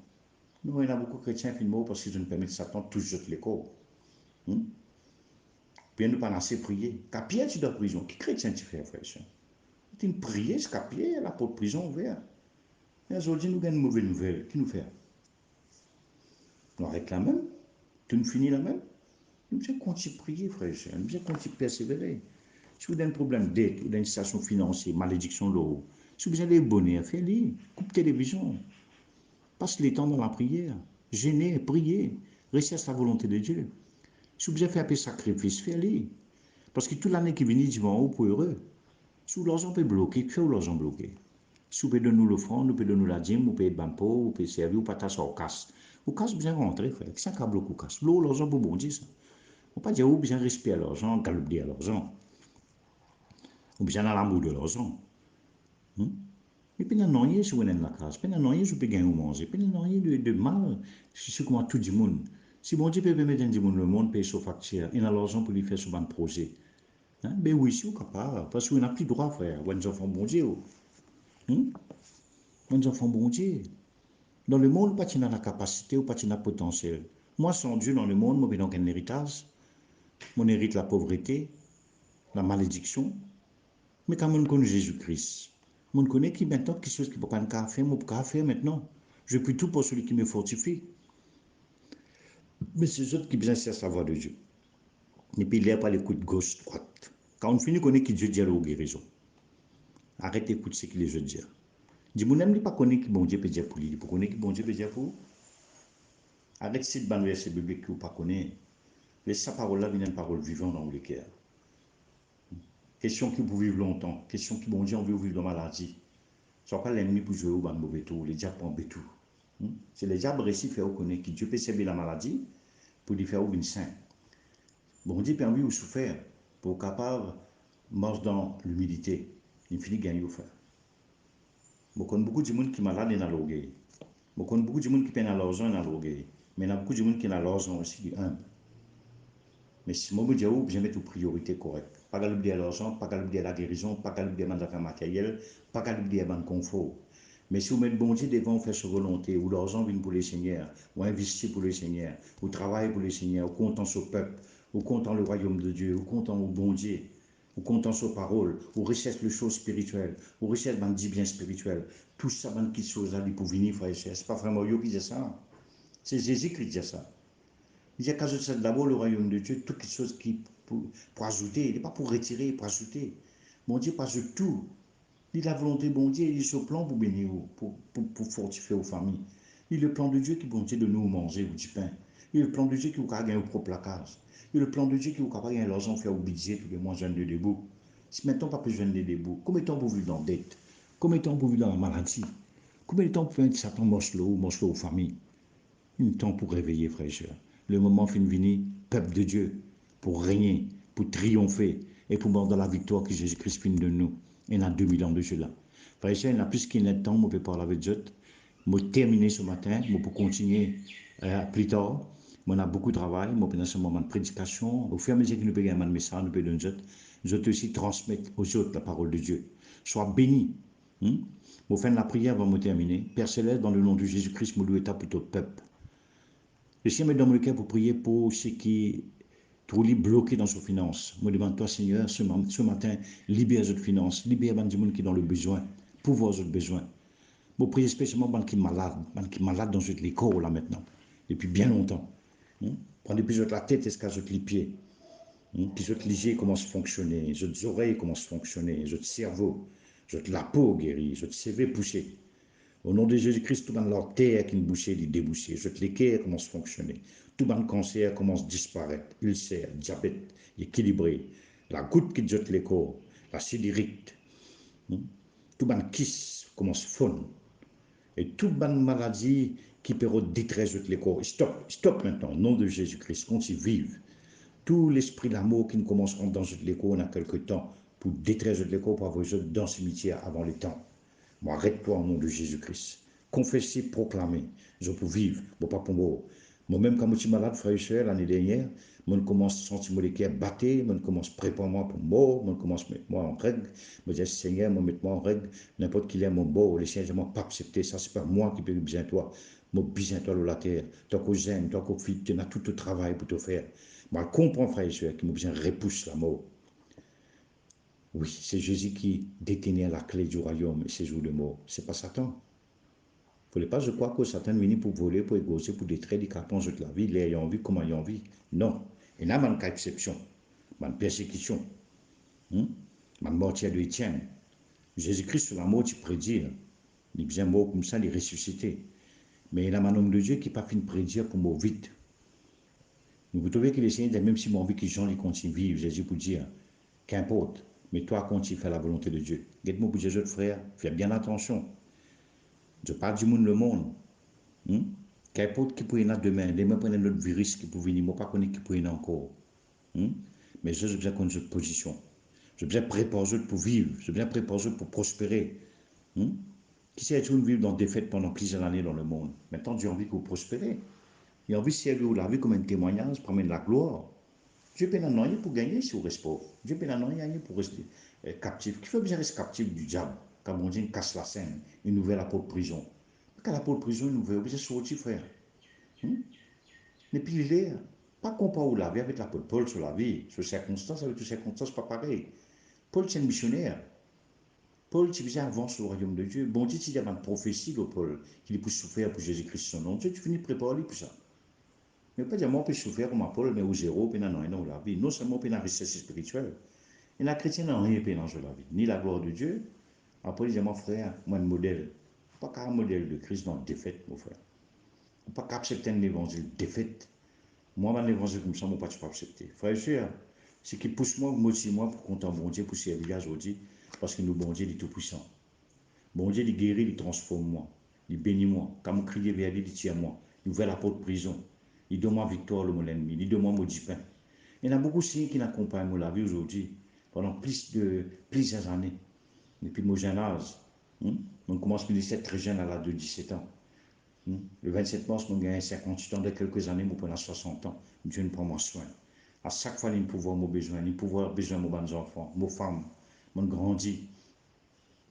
Non, il y a beaucoup de chrétiens qui finissent mort parce qu'ils ne permettent Satan tous jeter les corps. Bien ne pas assez prier. Qu'à Pierre, tu dois prison. Qui chrétien tu fais, frère? Tu une prière, c'est qu'à Pierre, la porte prison ouverte. Et aujourd'hui, nous avons une mauvaise nouvelle. Qui nous fait? Nous arrêtons la même. Tu nous finis la même. Nous devons continuer à prier, frère. Nous devons continuer à persévérer. Si vous avez un problème d'aide, ou d'une situation financière, malédiction de l'eau, si vous avez des bonheurs, faites-les. Coupe télévision. Passe les temps dans la prière. Gênez, priez. Restez à la volonté de Dieu. Si vous avez fait un peu de sacrifice, faites-les. Parce que toute l'année qui vient, ils vont pour heureux. Si l'argent peut bloquer, que fait l'argent bloqué? Si vous pouvez donner l'offrande, vous pouvez donner la dîme, vous pouvez banco, vous pouvez servir, vous pouvez passer au casse. Au casse, vous bien rentrer, frère. Qu'est-ce que bloqué au casse? L'eau, l'argent pour bon Dieu, ça. On ne peut pas dire, vous bien respect à l'argent, galopder à l'argent. Ou bien à l'amour de l'argent. Et puis, non, il y a si vous êtes dans la case. Puis, non, il y a si vous pouvez gagner au manger. Puis, non, il y a de mal. C'est comment tout le monde. Si bon Dieu peut permettre à tout le monde payer sa facture, il a l'argent pour lui faire son projet. Ben oui, si vous êtes capable. Parce que vous n'avez plus droit, frère. Vous êtes enfant bon Dieu. Mes enfants, bon Dieu. Dans le monde, pas tu as la capacité ou pas tu as le potentiel. Moi, sans Dieu, dans le monde, moi, je n'ai un héritage. Mon hérite la pauvreté, la malédiction. Mais quand on connaît Jésus-Christ, on connaît qui maintenant, quelque chose qui ne peut pas faire, moi, je peux faire maintenant. Je prie tout pour celui qui me fortifie. Mais c'est eux qui besoin de savoir de Dieu. Et puis, il n'y a pas l'écoute gauche-droite. Quand on finit, connaît qui Dieu dit aux guérisons. Arrête d'écouter ce que les autres disent. Dis, mon ami, pas connaître qui bon Dieu peut dire pour lui. Pour connaître qui bon Dieu peut dire pour vous. Arrête cette bande verset biblique que vous ne connaissez pas. Laisse sa parole-là vient une parole vivante dans le cœur. Question qui vous vivre longtemps. Question qui bon Dieu envie vous vivre dans la maladie. Soit pas l'ennemi pour jouer au ban mauvais tour. Les diables pour tout. C'est les diables réussi faire reconnaître que Dieu peut servir la maladie pour lui faire une saint. Bon Dieu permet ou souffrir pour capable marcher dans l'humilité. Il finit gagner au faire. Je connais beaucoup de monde qui est malade et n'a l'orgueil. Je connais beaucoup de monde qui peine à l'argent et n'a l'orgueil. Mais il y a beaucoup de monde qui n'a l'argent aussi qui est humble. Mais si moi, je dis, je mets une priorité correcte. Pas qu'à l'oublier l'argent, pas qu'à l'oublier la guérison, pas qu'à l'oublier les affaires matérielles, pas qu'à l'oublier le confort. Mais si vous mettez bon Dieu devant faire sa volonté, ou l'argent vient pour le Seigneur, ou investir pour le Seigneur, ou travailler pour le Seigneur, ou comptant sur le peuple, ou comptant le royaume de Dieu, ou comptant au bon Dieu, ou comptant sur parole, ou recherche les choses spirituelles, ou recherche les biens spirituels, tout ça, qui choses là, pour venir, frère et sœur. Ce n'est pas vraiment eux qui dit ça. C'est Jésus qui dit ça. Il y a qu'à d'abord le royaume de Dieu, toutes les choses qui pour ajouter, il n'est pas pour retirer, pour ajouter. Bon Dieu pas ajoute tout. Il a la volonté, bon Dieu, il est sur le plan pour bénir, pour fortifier aux familles. Il est le plan de Dieu qui bon Dieu de nous manger du pain. Il est le plan de Dieu qui vous gagner au propre placage. Il est le plan de Dieu qui vous capable gagner l'argent, faire au budget tous les mois, jeune de debout. Si maintenant pas plus jeune de debout, combien de temps vous vivez dans la dette? Combien de temps vous vivez dans la maladie? Combien de temps vous faites Satan mange l'eau aux familles? Un temps pour réveiller, frère et sœurs. Le moment fin venu, peuple de Dieu, pour régner, pour triompher et pour mordre la victoire que Jésus-Christ finit de nous. Il y a 2000 ans de cela. Frère et sœurs, il y a plus qu'il y a de temps, je peux parler avec Dieu. Je vais terminer ce matin, je peux continuer plus tard. On a beaucoup de travail, je peux dans ce moment de prédication. Au fur et à mesure que nous pouvons gagner un message, nous pouvons donner Dieu. Je vais aussi transmettre aux autres la parole de Dieu. Sois béni. Je faire la prière avant de terminer. Père Céleste, dans le nom de Jésus-Christ, je loue pour tout peuple. Le Seigneur me donne le cœur pour prier pour ceux qui sont bloqués dans ses finances. Je demande toi, Seigneur, ce matin, libère les finances, libère les gens qui sont dans le besoin, pouvoir les besoins. Je prie spécialement pour les qui sont malades dans les corps là maintenant, depuis bien longtemps. Prendre depuis la tête jusqu'à les pieds. Puis les yeux commencent à fonctionner, les oreilles commencent à fonctionner, le cerveau, la peau guérie, le CV poussé. Au nom de Jésus-Christ, tout le monde terre qui est bouché, il est débouché. Les cœurs commencent à fonctionner. Tout le cancer commence à disparaître. Ulcère, diabète, équilibré. La goutte qui jette les corps, la cellulite. Tout le kiss commence à fondre. Et toute bonne maladie qui peut détruire les corps. Stop maintenant. Au nom de Jésus-Christ, continue vivre. Tout l'esprit d'amour qui nous commenceront dans les corps dans quelques temps pour détruire les corps, pour avoir dans ce cimetière avant le temps. Moi, arrête-toi au nom de Jésus-Christ. Confesser, proclamer. Je peux vivre, je pas pour moi. Moi-même, quand je suis malade, frère et soeur, l'année dernière, je commence à sentir mon cœur battre, je commence à préparer moi pour mort, je commence à mettre moi en règle. Je dis, Seigneur, je mets moi en règle. N'importe qui est mon beau, le Seigneur, je ne pas accepter ça. Ce n'est pas moi qui peux besoin de toi. Je besoin de toi, la terre. Toi que j'aime, toi que tu as tout le travail pour te faire. Moi, je comprends, frère et soeur, que je besoin de repousser la mort. Oui, c'est Jésus qui détenait la clé du royaume et ses jours de mort. Ce n'est pas Satan. Il ne faut pas, je crois que Satan vient pour voler, pour égosser, pour détruire les cartons de la vie, les ayant envie, comment ayant envie. Non. Il y a une exception, une persécution, une mort de Étienne. Jésus-Christ, sur la mort, il prédit. Il vient mort comme ça, il est ressuscité. Mais il y a un homme de Dieu qui n'a pas fini de prédire pour mourir vite. Vous trouvez que les Seigneur, même si mon vie, que les gens continuent de vivre, Jésus pour dire, qu'importe, mais toi, continue à faire la volonté de Dieu. Dites-moi pour Jésus, frère, fais bien attention. Je parle du monde, le monde. Qu'importe qui peut y avoir demain, demain, prendre un autre virus qui peut venir, moi, pas connaître qui peut y avoir encore. Mais je besoin qu'on ait une position. Je besoin préparer pour vivre. Je besoin préparer pour prospérer. Qui sait toujours vivre dans des défaite pendant plusieurs années dans le monde. Maintenant, Dieu a envie que vous prospérez. Il a envie de servir la vie comme un témoignage, pour amener de la gloire. Dieu peut en rien pour gagner si vous restez pauvre. Dieu peut en rien pour rester captif. Qui fait besoin rester captif du diable? quand bon Dieu casse la scène, il nous ouvre la porte de prison. Quand la porte de prison, il nous ouvre, c'est sorti, frère. Et puis il est, pas comparé où la vie avec l'apôtre Paul sur la vie, sur circonstances, avec toutes circonstances, pas pareil. Paul, c'est un missionnaire. Paul, tu faisais avant sur le royaume de Dieu. Bon Dieu, il y avait une prophétie de Paul, qu'il peut souffrir pour Jésus-Christ son nom. Tu finis de préparer pour ça. Mais pas dire, moi, je peux souffrir comme Paul, mais au zéro, puis non, non, la vie. Non seulement, puis la richesse spirituelle. Et la chrétienne n'a rien dans la vie. Ni la gloire de Dieu. Après, il dit, mon frère, moi, un modèle. Pas qu'un modèle de Christ, non, défaite, mon frère. Pas qu'à accepter un évangile, défaite. Moi, un évangile comme ça, moi, pas tu peux accepter. Frère et soeur, ce qui pousse moi, motive moi pour compter bon Dieu, pour servir aujourd'hui, parce que nous, bon Dieu, il est tout puissant. Bon Dieu, il guérit, il transforme moi. Il bénit moi. Quand je crie vers lui, il tient moi. Il ouvre la porte de prison. Il donne moi victoire, le mon ennemi. Il donne moi maudit pain. Il y en a beaucoup de signes qui accompagnent la vie aujourd'hui, pendant plusieurs années. Depuis mon jeune âge. On commence à me très jeune à l'âge de 17 ans. Le 27 mars, on gagne 58 ans. De quelques années, on prend 60 ans. Dieu nous prend moins soin. À chaque fois, il pouvoir mon besoin. Il pouvoir besoin de mes enfants, mes femmes. Mon grandit.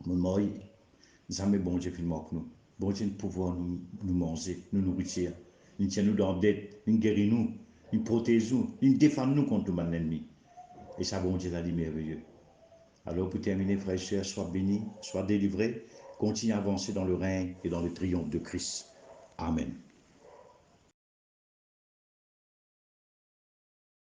Mon mari. Jamais bon Dieu filme avec nous. Bon Dieu, nous pouvoir nous manger, nous nourrir. Il tient nous dans la dette. Il guérit nous. Il protège nous. Il défend nous contre l'ennemi. Et ça, bon Dieu, l'a dit merveilleux. Alors, pour terminer, frères et sœurs, sois bénis, sois délivrés. Continue à avancer dans le règne et dans le triomphe de Christ. Amen.